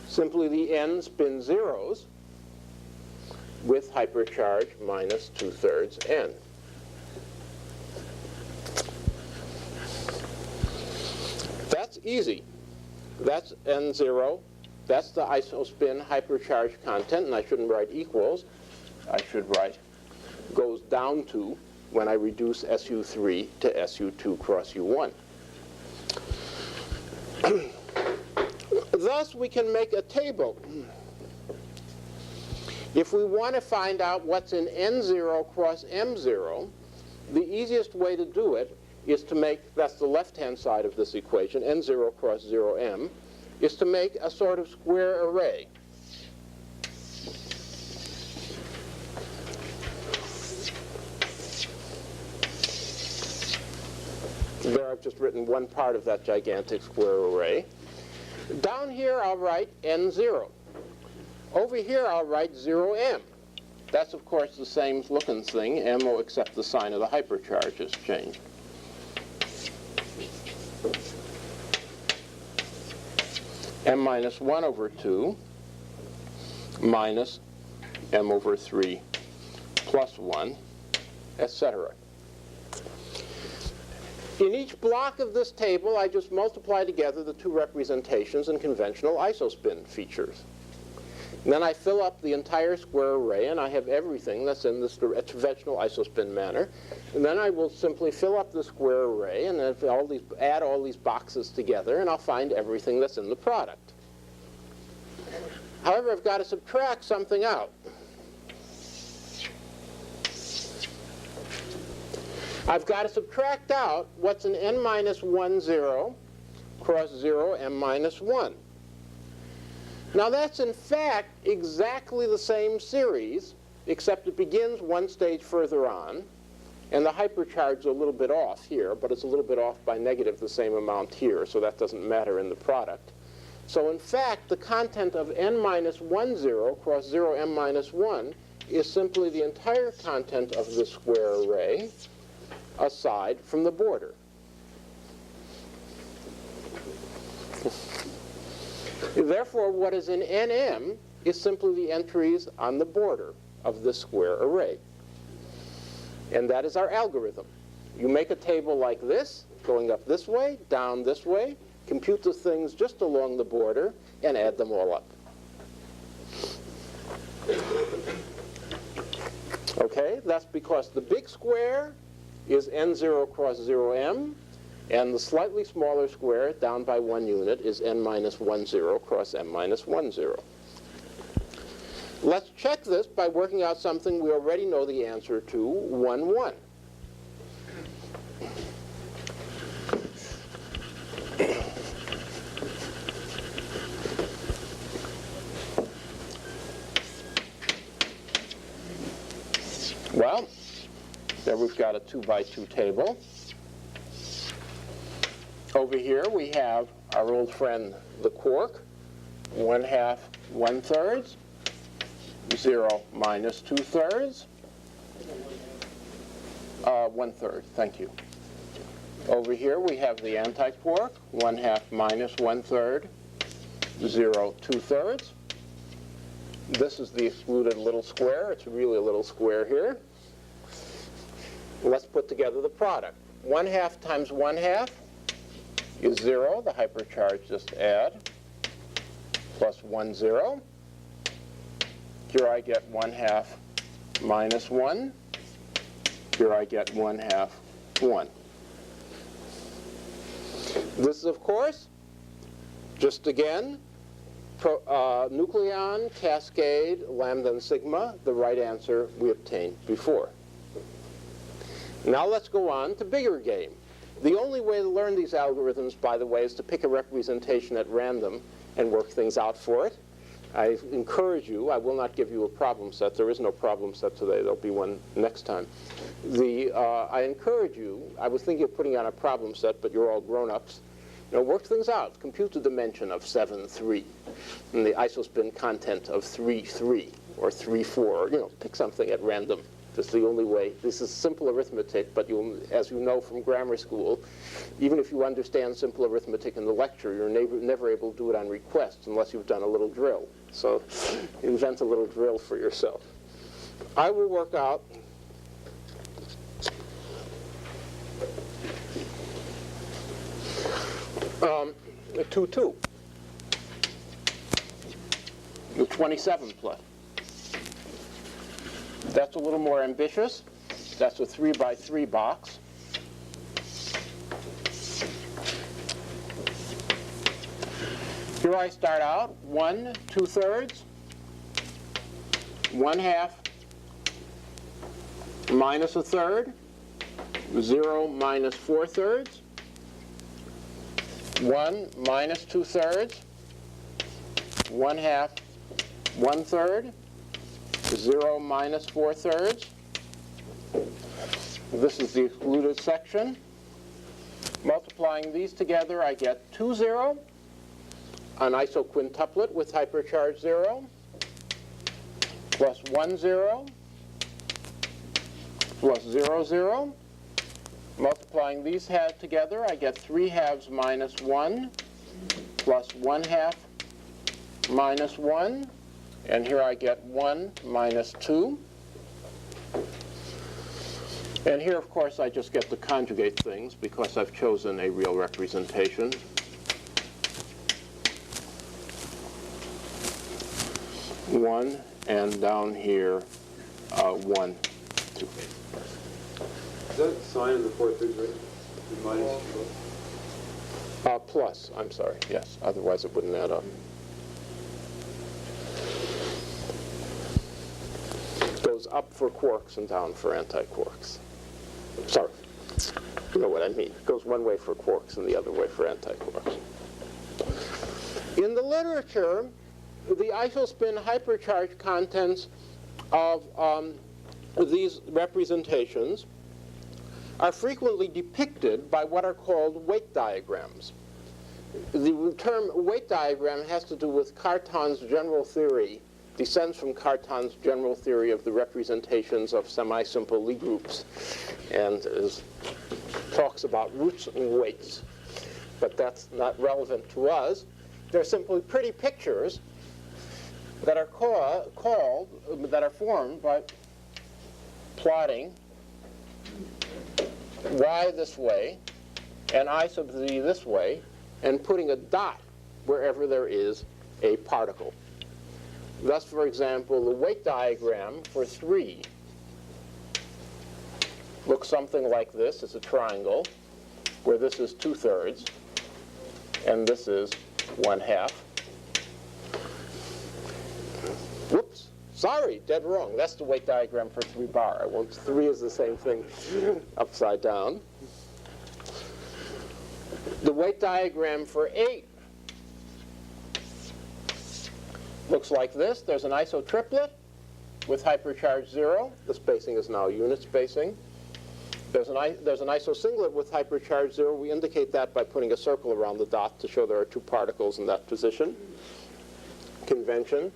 S1: simply the n spin zeros with hypercharge minus 2/3 n. That's easy. That's n0. That's the isospin hypercharge content, and I shouldn't write equals. I should write goes down to when I reduce SU3 to SU2 cross U1. Thus, we can make a table. If we want to find out what's in N0 cross M0, the easiest way to do it is to make, that's the left-hand side of this equation, N0 cross 0M, is to make a sort of square array. There I've just written one part of that gigantic square array. Down here I'll write N0. Over here I'll write 0M. That's of course the same looking thing, M except the sign of the hypercharge has changed. M minus 1 over 2 minus M over 3 plus 1, etc. In each block of this table, I just multiply together the two representations and conventional isospin features. And then I fill up the entire square array, and I have everything that's in this conventional isospin manner. And then I will simply fill up the square array and add all these boxes together, and I'll find everything that's in the product. However, I've got to subtract something out. I've got to subtract out what's an n minus 1, 0 cross 0, m minus 1. Now that's in fact exactly the same series, except it begins one stage further on, and the hypercharge is a little bit off here, but it's a little bit off by negative the same amount here, so that doesn't matter in the product. So in fact, the content of n minus 1, 0 cross 0, m minus 1 is simply the entire content of the square array, aside from the border. Therefore, what is in NM is simply the entries on the border of the square array. And that is our algorithm. You make a table like this, going up this way, down this way, compute the things just along the border, and add them all up. Okay, that's because the big square is n0 cross 0m, and the slightly smaller square, down by 1 unit, is n minus 1, 0 cross m minus 1, 0. Let's check this by working out something we already know the answer to, 1, 1. Well, there we've got a 2 by 2 table. Over here we have our old friend the quark, 1/2, 1/3, 0 minus 2/3, 1/3, thank you. Over here we have the anti-quark, 1/2 minus 1/3, 0 2/3. This is the excluded little square. It's really a little square here. Let's put together the product. 1/2 times 1/2 is 0. The hypercharge just add. Plus 1, 0. Here I get 1/2 minus 1. Here I get 1/2, 1. This is, of course, just again, nucleon, cascade, lambda, and sigma, the right answer we obtained before. Now let's go on to bigger game. The only way to learn these algorithms, by the way, is to pick a representation at random and work things out for it. I encourage you, I will not give you a problem set. There is no problem set today. There'll be one next time. I encourage you, I was thinking of putting on a problem set, but you're all grown-ups. Work things out. Compute the dimension of 7, 3, and the isospin content of 3, 3, or 3, 4. Pick something at random. This is the only way. This is simple arithmetic, but as you know from grammar school, even if you understand simple arithmetic in the lecture, you're never able to do it on request unless you've done a little drill. So invent a little drill for yourself. I will work out a 2, 2. The 27 plot. That's a little more ambitious. That's a 3 by 3 box. Here I start out 1 2/3, 1/2, minus 1/3, 0 minus 4/3, 1 minus 2/3, 1/2, 1/3, 0 minus 4/3. This is the excluded section. Multiplying these together, I get 2, 0, an isoquintuplet with hypercharge 0, plus 1, 0, plus 0, 0. Multiplying these together, I get 3/2 minus 1, plus 1/2 minus 1. And here I get 1 minus 2. And here, of course, I just get to conjugate things because I've chosen a real representation. One, and down here, 1, 2.
S3: Is that sign in the 4/3, right? The minus?
S1: Plus, I'm sorry, yes. Otherwise it wouldn't add up. Goes up for quarks and down for antiquarks. Sorry, you know what I mean. It goes one way for quarks and the other way for antiquarks. In the literature, the isospin hypercharge contents of these representations are frequently depicted by what are called weight diagrams. The term weight diagram has to do with Cartan's general theory, descends from Cartan's general theory of the representations of semi-simple Lie groups, and talks about roots and weights. But that's not relevant to us. They're simply pretty pictures that are that are formed by plotting y this way and I sub z this way and putting a dot wherever there is a particle. Thus, for example, the weight diagram for 3 looks something like this. It's a triangle where this is 2/3 and this is 1/2. Whoops, sorry, dead wrong. That's the weight diagram for 3 bar. 3 is the same thing upside down. The weight diagram for 8 looks like this. There's an isotriplet with hypercharge 0. The spacing is now unit spacing. There's an isosinglet with hypercharge 0. We indicate that by putting a circle around the dot to show there are 2 particles in that position. Convention.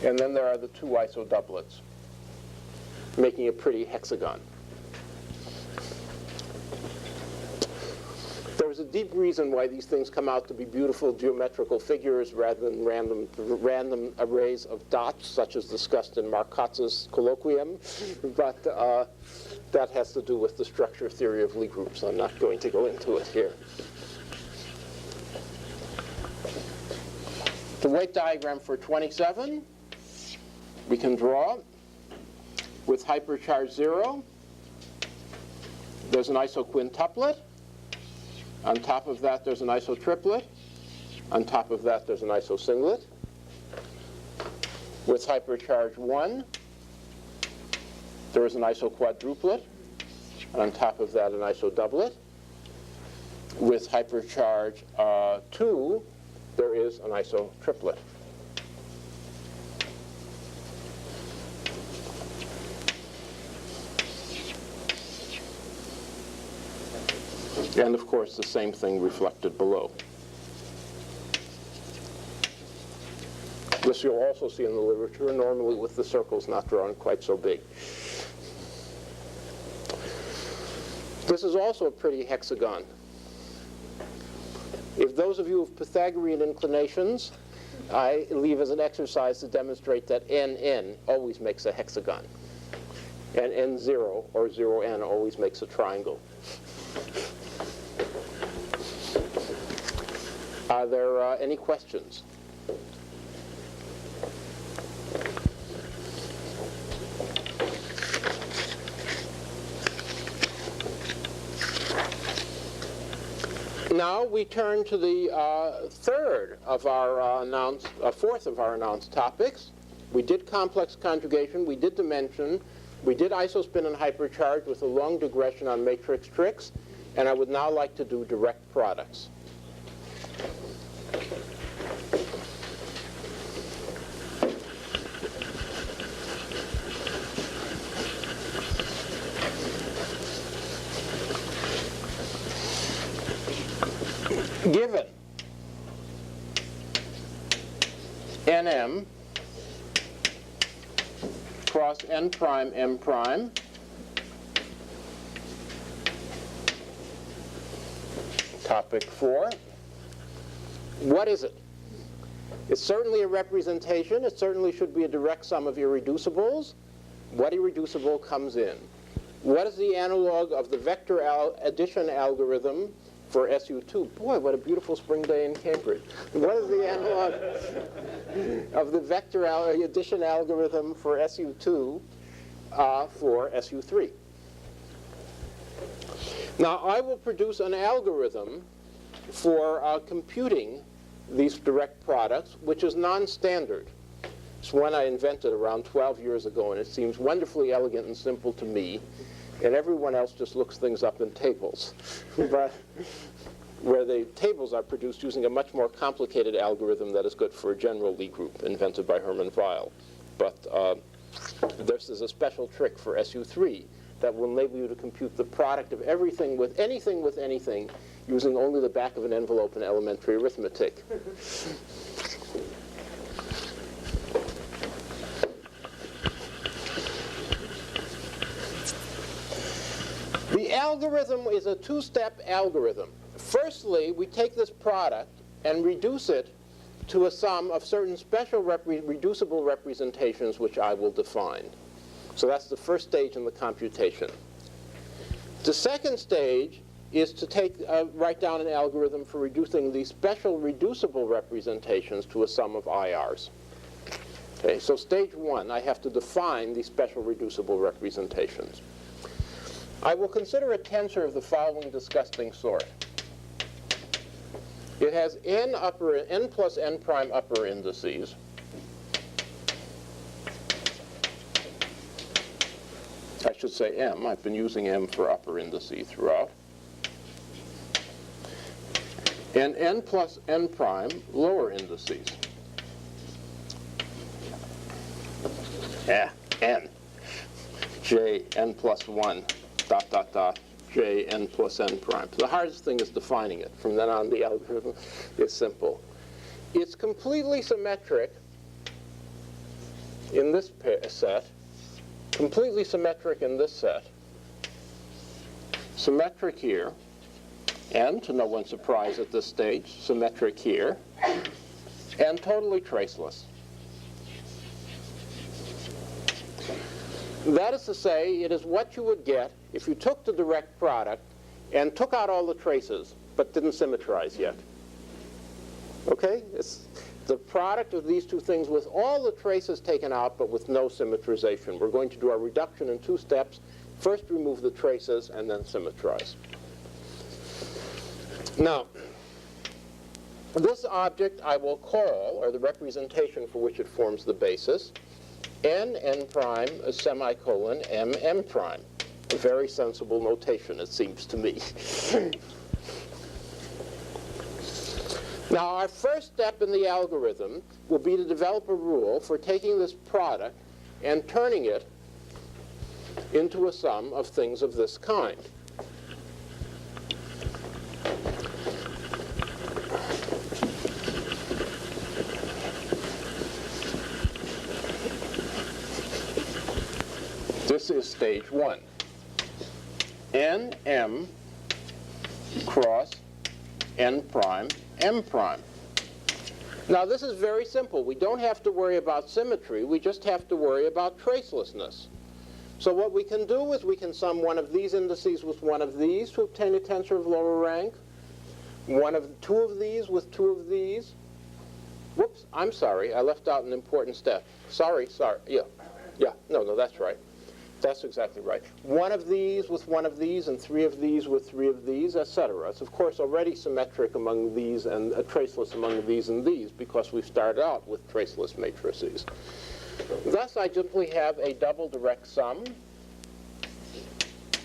S1: And then there are the 2 isodoublets, making a pretty hexagon. There's a deep reason why these things come out to be beautiful geometrical figures rather than random arrays of dots, such as discussed in Marcotz's colloquium. But that has to do with the structure theory of Lie groups. I'm not going to go into it here. The weight diagram for 27 we can draw with hypercharge 0. There's an isoquintuplet. On top of that, there's an isotriplet. On top of that, there's an isosinglet. With hypercharge 1, there is an isoquadruplet. And on top of that, an isodoublet. With hypercharge 2, there is an isotriplet. And of course, the same thing reflected below. This you'll also see in the literature, normally with the circles not drawn quite so big. This is also a pretty hexagon. If those of you with Pythagorean inclinations, I leave as an exercise to demonstrate that NN always makes a hexagon. And N0, or 0N, always makes a triangle. Are there any questions? Now we turn to the fourth of our announced topics. We did complex conjugation, we did dimension, we did isospin and hypercharge with a long digression on matrix tricks, and I would now like to do direct products. Given Nm cross n prime m prime topic 4, what is it? It's certainly a representation. It certainly should be a direct sum of irreducibles. What irreducible comes in? What is the analog of the vector addition algorithm for SU2? Boy, what a beautiful spring day in Cambridge. What is the analog of the vector addition algorithm for SU2 for SU3? Now, I will produce an algorithm for computing these direct products, which is non-standard. It's one I invented around 12 years ago, and it seems wonderfully elegant and simple to me. And everyone else just looks things up in tables. But where the tables are produced using a much more complicated algorithm that is good for a general Lie group invented by Hermann Weyl. But this is a special trick for SU3 that will enable you to compute the product of everything with anything using only the back of an envelope in elementary arithmetic. The algorithm is a two-step algorithm. Firstly, we take this product and reduce it to a sum of certain special reducible representations which I will define. So that's the first stage in the computation. The second stage is to write down an algorithm for reducing these special reducible representations to a sum of IRs. Okay, so stage 1, I have to define these special reducible representations. I will consider a tensor of the following disgusting sort. It has n plus n prime upper indices. I should say m. I've been using m for upper indices throughout. And n plus n prime lower indices. N. J n plus 1. ... J n plus n prime. The hardest thing is defining it. From then on, the algorithm is simple. It's completely symmetric in this set, completely symmetric in this set, symmetric here, and, to no one's surprise at this stage, symmetric here, and totally traceless. That is to say, it is what you would get if you took the direct product and took out all the traces, but didn't symmetrize yet. Okay? It's the product of these two things with all the traces taken out, but with no symmetrization. We're going to do our reduction in 2 steps. First remove the traces, and then symmetrize. Now, This object I will call, or the representation for which it forms the basis, n prime semicolon m prime. A very sensible notation, it seems to me. Now, our first step in the algorithm will be to develop a rule for taking this product and turning it into a sum of things of this kind. This is stage one. Nm cross n prime m prime. Now this is very simple. We don't have to worry about symmetry. We just have to worry about tracelessness. So what we can do is we can sum one of these indices with one of these to obtain a tensor of lower rank. Two of these with two of these. Whoops, I'm sorry. I left out an important step. Sorry. Yeah, no, that's right. That's exactly right. One of these with one of these, and three of these with three of these, etc. It's, of course, already symmetric among these and traceless among these and these, because we started out with traceless matrices. Thus, I simply have a double direct sum.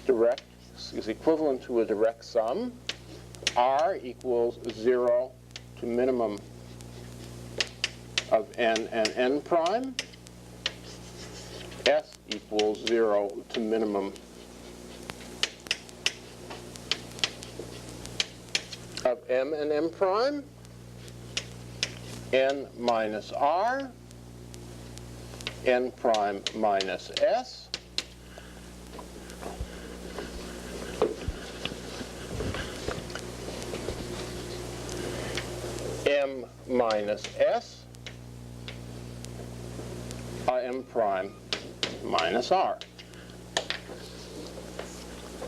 S1: Direct is equivalent to a direct sum. R equals 0 to minimum of n and n prime. S equals 0 to minimum of m and m prime, n minus r, n prime minus s, m minus s, m prime minus r.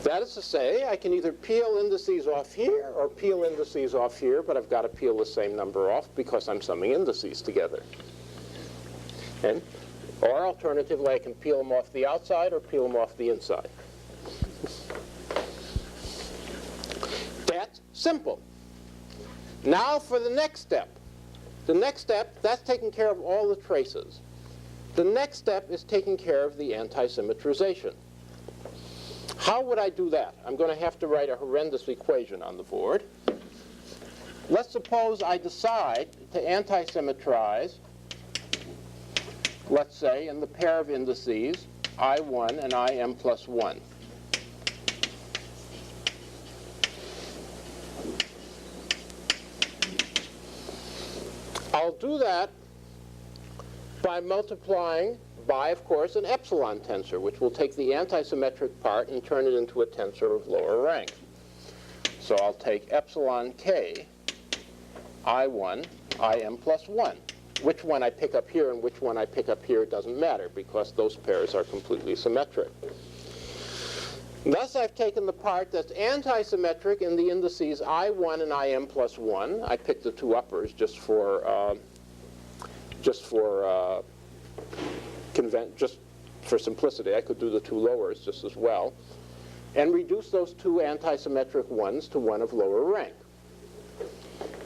S1: That is to say, I can either peel indices off here or peel indices off here, but I've got to peel the same number off because I'm summing indices together. Or alternatively, I can peel them off the outside or peel them off the inside. That's simple. Now for the next step. The next step, that's taking care of all the traces. The next step is taking care of the anti-symmetrization. How would I do that? I'm going to have to write a horrendous equation on the board. Let's suppose I decide to anti-symmetrize, let's say, in the pair of indices I1 and IM plus 1. I'll do that by multiplying by, of course, an epsilon tensor, which will take the antisymmetric part and turn it into a tensor of lower rank. So I'll take epsilon k, I1, IM plus 1. Which one I pick up here and which one I pick up here doesn't matter, because those pairs are completely symmetric. Thus, I've taken the part that's antisymmetric in the indices I1 and IM plus 1. I picked the two uppers just for simplicity. I could do the two lowers just as well, and reduce those two antisymmetric ones to one of lower rank.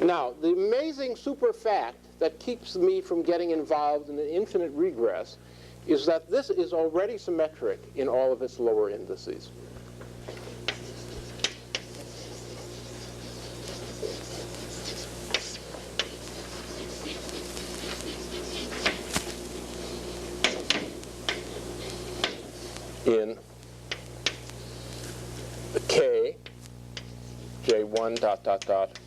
S1: Now, the amazing super fact that keeps me from getting involved in an infinite regress is that this is already symmetric in all of its lower indices. In k, j1 dot dot dot,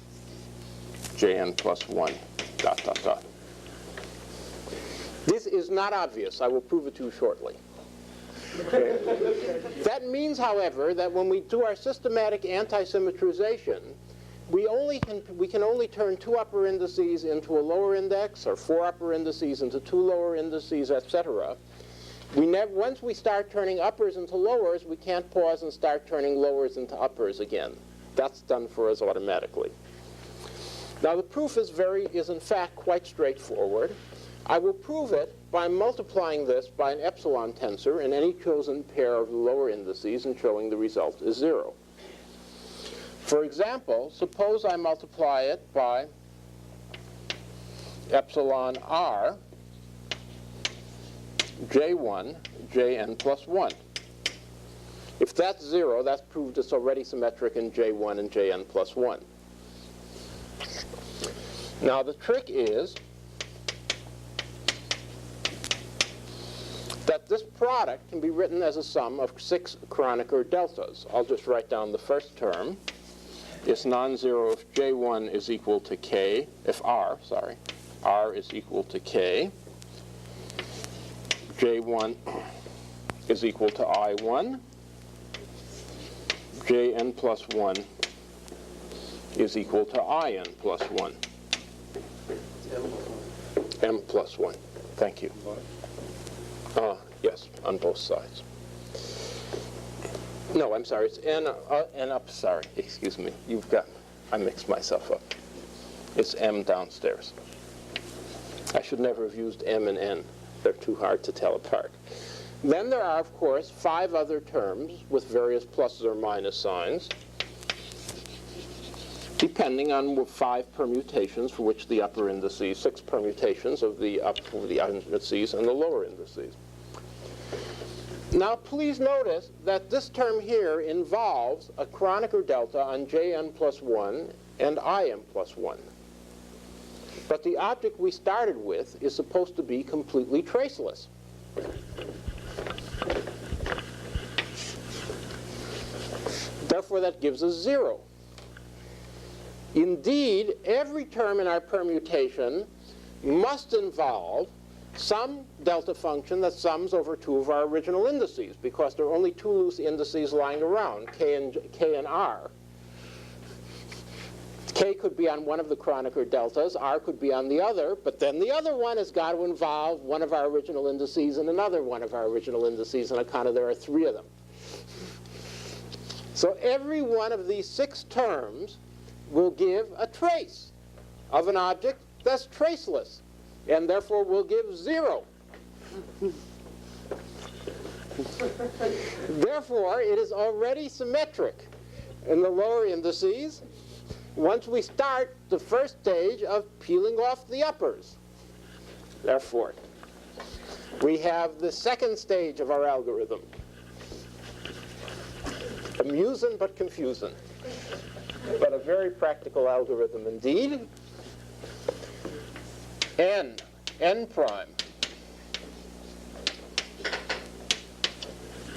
S1: jn plus 1 dot dot dot. This is not obvious. I will prove it to you shortly. Okay. That means, however, that when we do our systematic anti-symmetrization, we can only turn two upper indices into a lower index, or four upper indices into two lower indices, etc. Once we start turning uppers into lowers, we can't pause and start turning lowers into uppers again. That's done for us automatically. Now the proof is in fact quite straightforward. I will prove it by multiplying this by an epsilon tensor in any chosen pair of lower indices and showing the result is 0. For example, suppose I multiply it by epsilon r j1 jn plus 1. If that's 0, that's proved it's already symmetric in j1 and jn plus 1. Now the trick is that this product can be written as a sum of 6 Kronecker deltas. I'll just write down the first term. It's non-zero if j1 is equal to k, if r is equal to k. j1 is equal to I1. jn plus 1 is equal to in plus 1. M plus 1. Thank you. Yes, on both sides. No, I'm sorry. It's n up. Sorry, excuse me. I mixed myself up. It's m downstairs. I should never have used m and n. They're too hard to tell apart. Then there are, of course, 5 other terms with various pluses or minus signs, depending on 5 permutations for which the upper indices, 6 permutations of the indices and the lower indices. Now, please notice that this term here involves a Kronecker delta on jn plus 1 and im plus 1. But the object we started with is supposed to be completely traceless. Therefore, that gives us 0. Indeed, every term in our permutation must involve some delta function that sums over 2 of our original indices, because there are only 2 loose indices lying around, k and r. K could be on one of the Kronecker deltas, r could be on the other, but then the other one has got to involve one of our original indices and another one of our original indices, on account of there are 3 of them. So every one of these 6 terms will give a trace of an object that's traceless, and therefore will give 0. Therefore, it is already symmetric in the lower indices once we start the first stage of peeling off the uppers. Therefore, we have the second stage of our algorithm. Amusing but confusing, but a very practical algorithm indeed. N prime,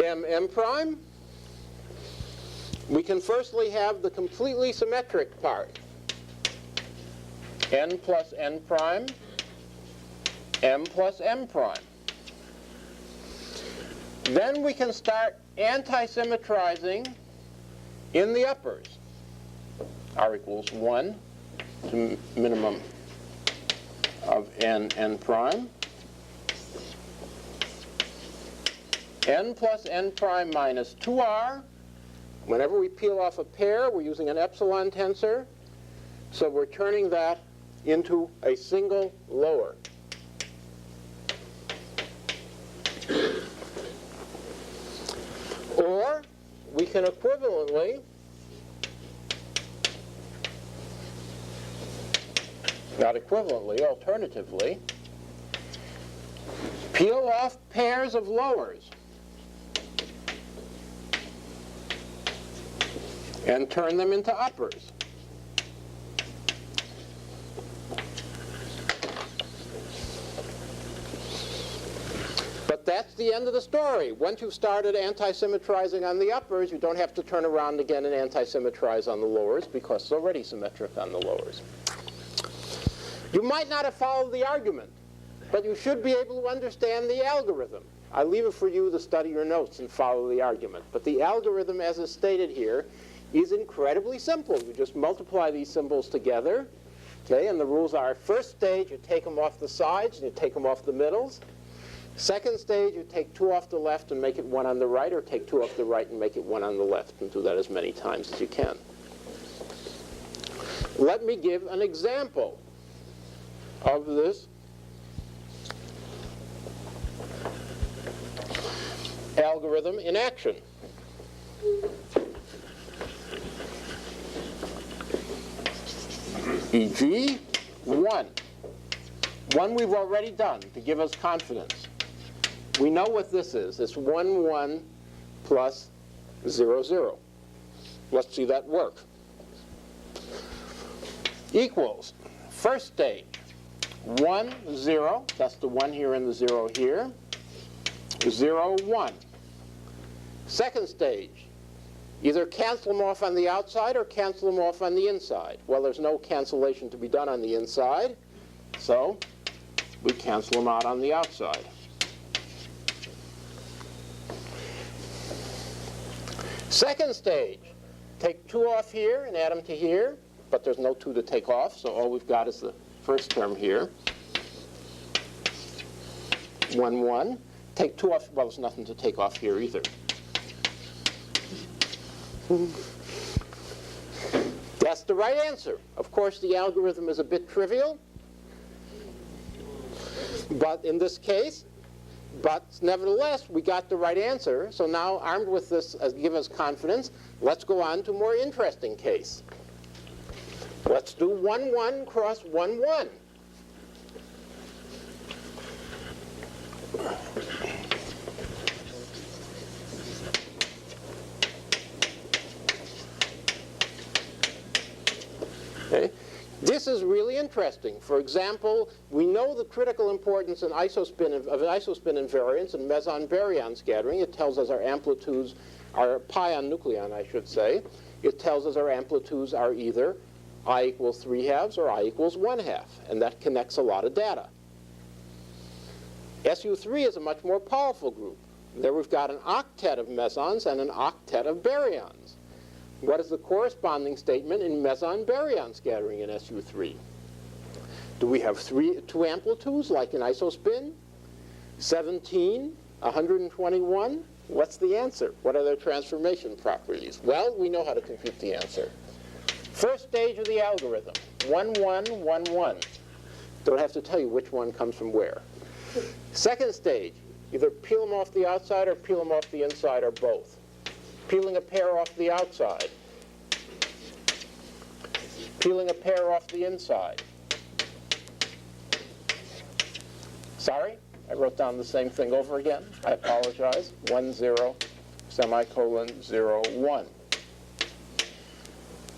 S1: M prime. We can firstly have the completely symmetric part. N plus n prime, M plus m prime. Then we can start anti-symmetrizing in the uppers. R equals 1 to minimum of n prime. N plus n prime minus 2r. Whenever we peel off a pair, we're using an epsilon tensor, so we're turning that into a single lower. Or we can equivalently, not equivalently, alternatively, peel off pairs of lowers and turn them into uppers. But that's the end of the story. Once you've started anti-symmetrizing on the uppers, you don't have to turn around again and anti-symmetrize on the lowers, because it's already symmetric on the lowers. You might not have followed the argument, but you should be able to understand the algorithm. I leave it for you to study your notes and follow the argument. But the algorithm, as is stated here, is incredibly simple. You just multiply these symbols together, okay, and the rules are: first stage, you take them off the sides and you take them off the middles. Second stage, you take 2 off the left and make it 1 on the right, or take 2 off the right and make it 1 on the left, and do that as many times as you can. Let me give an example of this algorithm in action. E.g., 1. One we've already done to give us confidence. We know what this is. It's 1, 1 plus 0, 0. Let's see that work. Equals, first stage, 1, 0. That's the 1 here and the 0 here. 0, 1. Second stage, either cancel them off on the outside or cancel them off on the inside. Well, there's no cancellation to be done on the inside, so we cancel them out on the outside. Second stage, take 2 off here and add them to here, but there's no 2 to take off, so all we've got is the first term here. 1, 1. Take 2 off, well, there's nothing to take off here either. That's the right answer. Of course, the algorithm is a bit trivial, but in this case, but nevertheless, we got the right answer. So now, armed with this, give us confidence, let's go on to a more interesting case. Let's do 1, 1 cross 1, 1. Okay. This is really interesting. For example, we know the critical importance in isospin of isospin invariance and meson-baryon scattering. It tells us our amplitudes, our pion nucleon, I should say. It tells us our amplitudes are either I equals 3/2 or I equals 1/2, and that connects a lot of data. SU3 is a much more powerful group. There we've got an octet of mesons and an octet of baryons. What is the corresponding statement in meson-baryon scattering in SU3? Do we have 2 amplitudes like in isospin? 17, 121? What's the answer? What are their transformation properties? Well, we know how to compute the answer. First stage of the algorithm, 1, 1, 1, 1. Don't have to tell you which one comes from where. Second stage, either peel them off the outside or peel them off the inside or both. Peeling a pair off the outside. Peeling a pair off the inside. Sorry, I wrote down the same thing over again. I apologize. 1, 0, semicolon, 0, 1.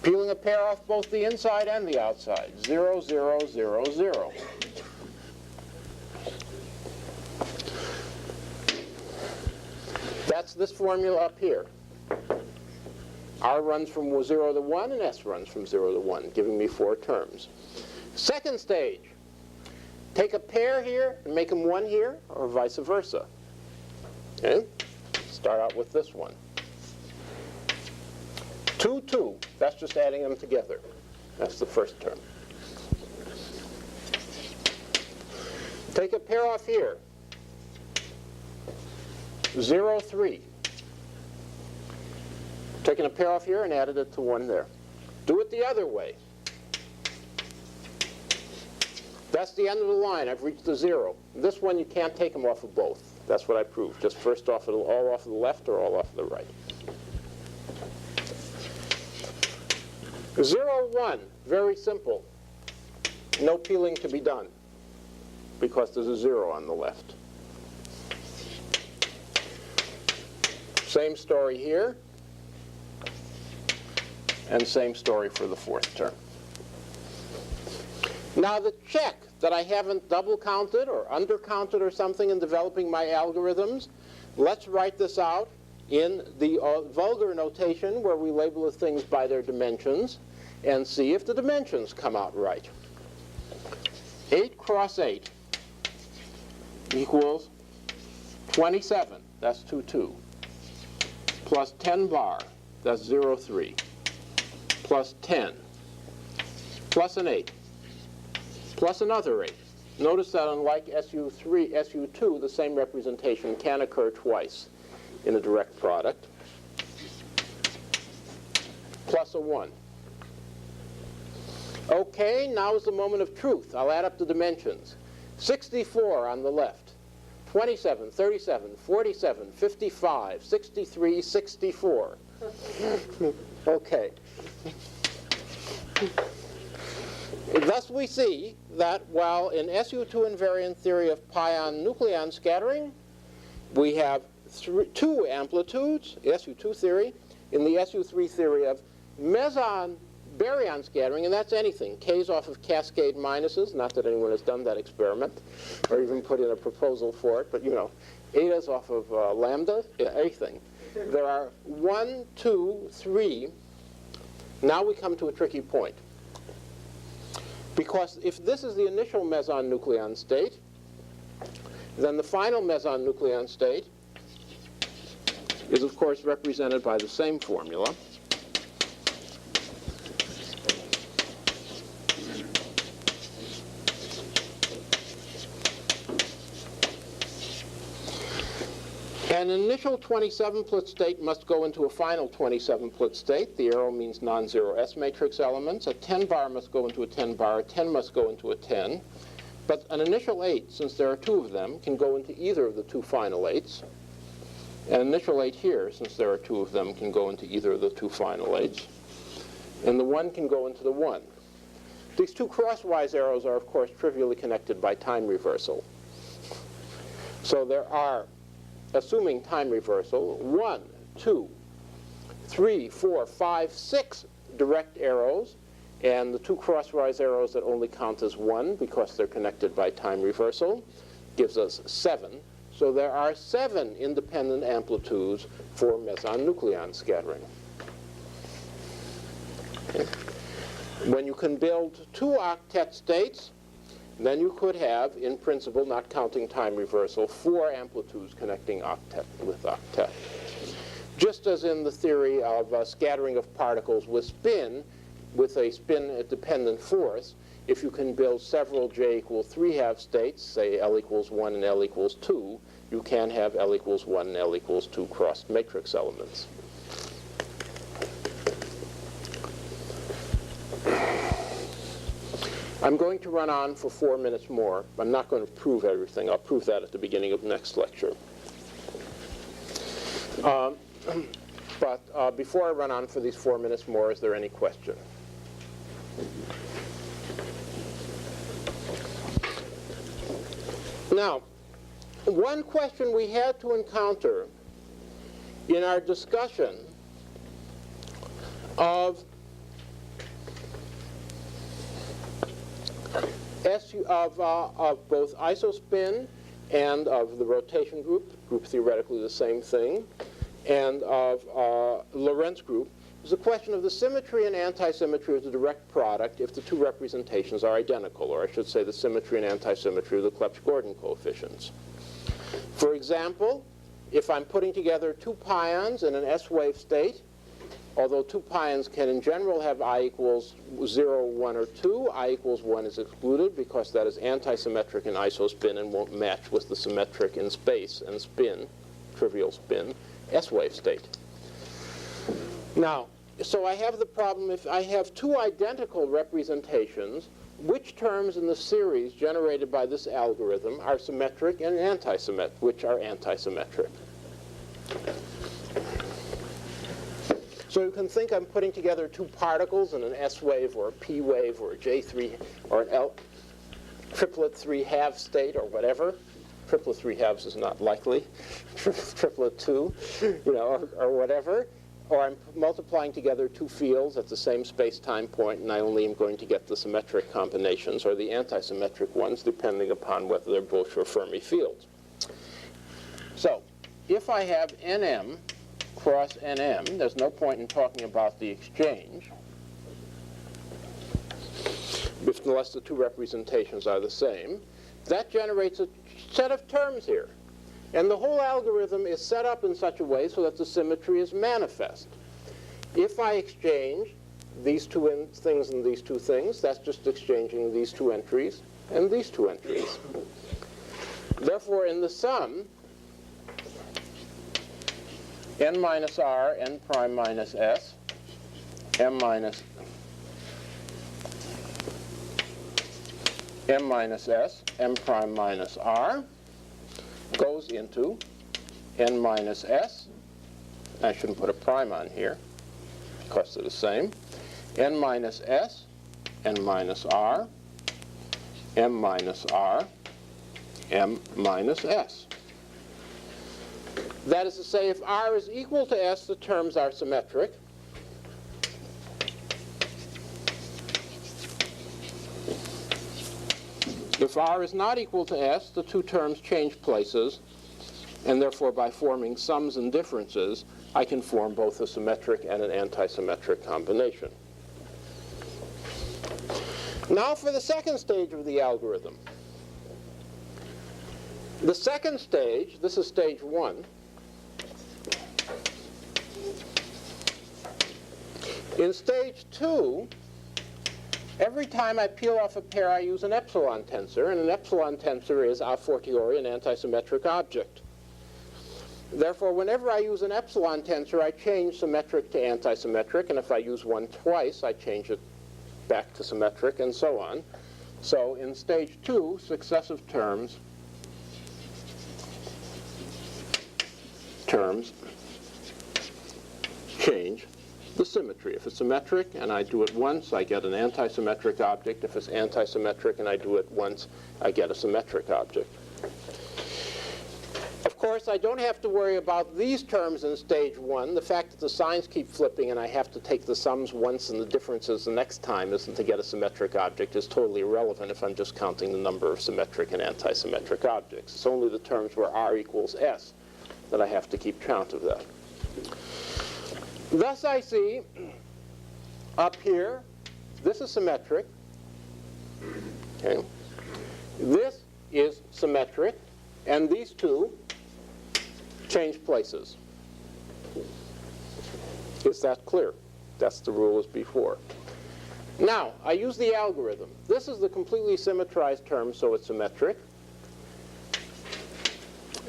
S1: Peeling a pair off both the inside and the outside. 0, 0, 0, 0. That's this formula up here. R runs from 0 to 1, and S runs from 0 to 1, giving me 4 terms. Second stage, take a pair here and make them 1 here, or vice versa. Okay? Start out with this one. 2, 2. That's just adding them together. That's the first term. Take a pair off here. 0, 3. Taking a pair off here and added it to 1 there. Do it the other way. That's the end of the line. I've reached the 0. This one, you can't take them off of both. That's what I proved. Just first off, all off of the left or all off of the right. 0, 1, very simple. No peeling to be done because there's a 0 on the left. Same story here, and same story for the 4th term. Now the check that I haven't double counted or undercounted or something in developing my algorithms, let's write this out in the vulgar notation where we label the things by their dimensions and see if the dimensions come out right. 8 cross 8 equals 27, that's 2, 2. Plus 10 bar, that's 0, 3. Plus 10. Plus an 8. Plus another 8. Notice that unlike SU3, SU2, the same representation can occur twice in a direct product. Plus a 1. Okay, now is the moment of truth. I'll add up the dimensions. 64 on the left. 27, 37, 47, 55, 63, 64. Okay. Thus we see that while in SU2 invariant theory of pion-nucleon scattering, we have two amplitudes, SU2 theory, in the SU3 theory of meson baryon scattering, and that's anything. K's off of cascade minuses, not that anyone has done that experiment, or even put in a proposal for it, but you know, eta's off of lambda, anything. There are 1, 2, 3. Now we come to a tricky point. Because if this is the initial meson nucleon state, then the final meson nucleon state is, of course, represented by the same formula. An initial 27-plet state must go into a final 27-plet state. The arrow means non-zero S matrix elements. A 10 bar must go into a 10 bar. A 10 must go into a 10. But an initial 8, since there are two of them, can go into either of the two final 8s. An initial 8 here, since there are two of them, can go into either of the two final 8s. And the 1 can go into the 1. These two crosswise arrows are, of course, trivially connected by time reversal. So there are, assuming time reversal, 1, 2, 3, 4, 5, 6 direct arrows, and the two crosswise arrows that only count as 1 because they're connected by time reversal gives us 7. So there are 7 independent amplitudes for meson-nucleon scattering. Okay. When you can build 2 octet states, then you could have, in principle, not counting time reversal, 4 amplitudes connecting octet with octet. Just as in the theory of scattering of particles with a spin-dependent force, if you can build several j equal 3/2 states, say L equals 1 and L equals 2, you can have L equals 1 and L equals 2 crossed matrix elements. I'm going to run on for 4 minutes more. I'm not going to prove everything. I'll prove that at the beginning of the next lecture. But before I run on for these 4 minutes more, is there any question? Now, one question we had to encounter in our discussion of both isospin and of the rotation group theoretically the same thing, and of Lorentz group, is a question of the symmetry and anti-symmetry of the direct product if the two representations are identical, or I should say the symmetry and anti-symmetry of the Clebsch-Gordan coefficients. For example, if I'm putting together 2 pions in an S-wave state, although 2 pions can in general have I equals 0, 1, or 2, I equals 1 is excluded because that is anti-symmetric in isospin and won't match with the symmetric in space and spin, trivial spin, S-wave state. Now, so I have the problem if I have 2 identical representations, which terms in the series generated by this algorithm are symmetric and anti-symmetric, which are anti-symmetric. So you can think I'm putting together 2 particles in an S wave or a P wave or a J3 or an L triplet 3/2 state or whatever. Triplet 3/2 is not likely. Triplet 2, you know, or whatever. Or I'm multiplying together 2 fields at the same space-time point, and I only am going to get the symmetric combinations or the anti-symmetric ones, depending upon whether they're Bush or Fermi fields. So if I have Nm cross Nm, there's no point in talking about the exchange unless the 2 representations are the same. That generates a set of terms here. And the whole algorithm is set up in such a way so that the symmetry is manifest. If I exchange these 2 things and these 2 things, that's just exchanging these 2 entries and these 2 entries. Therefore, in the sum, n minus r, n prime minus s, m minus s, m prime minus r, goes into n minus s. I shouldn't put a prime on here because they're the same. N minus s n minus r, m minus r, m minus s. That is to say, if r is equal to s, the terms are symmetric. If r is not equal to s, the two terms change places, and therefore by forming sums and differences, I can form both a symmetric and an antisymmetric combination. Now for the second stage of the algorithm. The second stage, this is stage 1. In stage 2, every time I peel off a pair, I use an epsilon tensor, and an epsilon tensor is a fortiori an antisymmetric object. Therefore, whenever I use an epsilon tensor, I change symmetric to antisymmetric, and if I use one twice, I change it back to symmetric, and so on. So in stage 2, successive terms change the symmetry. If it's symmetric and I do it once, I get an antisymmetric object. If it's antisymmetric and I do it once, I get a symmetric object. Of course, I don't have to worry about these terms in stage 1. The fact that the signs keep flipping and I have to take the sums once and the differences the next time isn't to get a symmetric object is totally irrelevant if I'm just counting the number of symmetric and antisymmetric objects. It's only the terms where r equals s that I have to keep count of that. Thus I see up here, this is symmetric. Okay. This is symmetric, and these two change places. Is that clear? That's the rule as before. Now, I use the algorithm. This is the completely symmetrized term, so it's symmetric.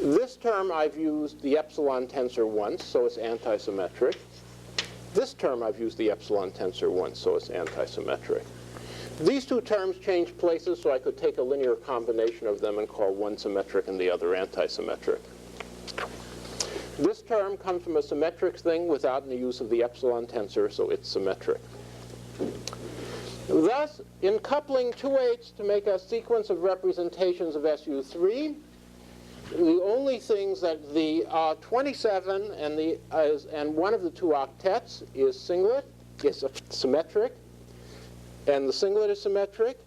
S1: This term I've used the epsilon tensor once, so it's antisymmetric. This term I've used the epsilon tensor once, so it's antisymmetric. These two terms change places, so I could take a linear combination of them and call one symmetric and the other antisymmetric. This term comes from a symmetric thing without the use of the epsilon tensor, so it's symmetric. Thus, in coupling 2/8 to make a sequence of representations of SU3, the only things that the 27 and one of the two octets is singlet, is symmetric, and the singlet is symmetric.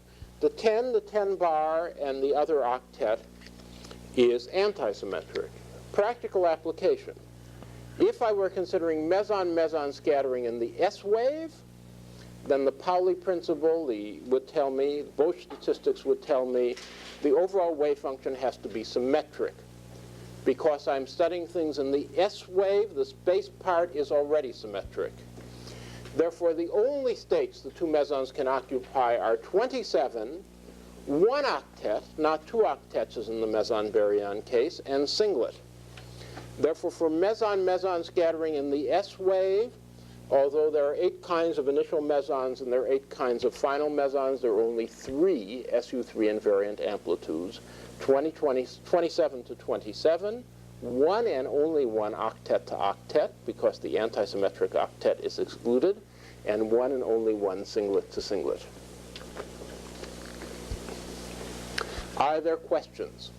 S1: The 10 bar, and the other octet is antisymmetric. Practical application. If I were considering meson-meson scattering in the S wave, then the Pauli principle would tell me, Bosch statistics would tell me, the overall wave function has to be symmetric. Because I'm studying things in the S wave, the space part is already symmetric. Therefore, the only states the two mesons can occupy are 27, one octet, not two octets as in the meson-baryon case, and singlet. Therefore, for meson-meson scattering in the S wave, although there are 8 kinds of initial mesons and there are 8 kinds of final mesons, there are only 3 SU3 invariant amplitudes, 27 to 27, 1 and only 1 octet to octet, because the antisymmetric octet is excluded, and 1 and only 1 singlet to singlet. Are there questions?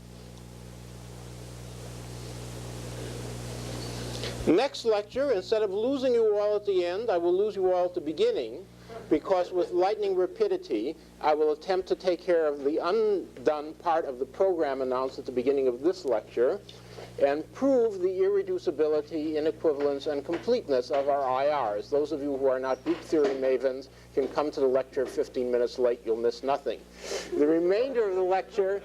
S1: Next lecture, instead of losing you all at the end, I will lose you all at the beginning, because with lightning rapidity, I will attempt to take care of the undone part of the program announced at the beginning of this lecture, and prove the irreducibility, inequivalence, and completeness of our IRs. Those of you who are not group theory mavens can come to the lecture 15 minutes late. You'll miss nothing. The remainder of the lecture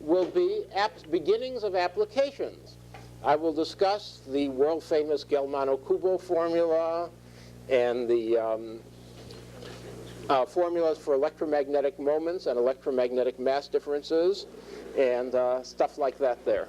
S1: will be beginnings of applications. I will discuss the world-famous Gelmano-Kubo formula and the formulas for electromagnetic moments and electromagnetic mass differences and stuff like that there.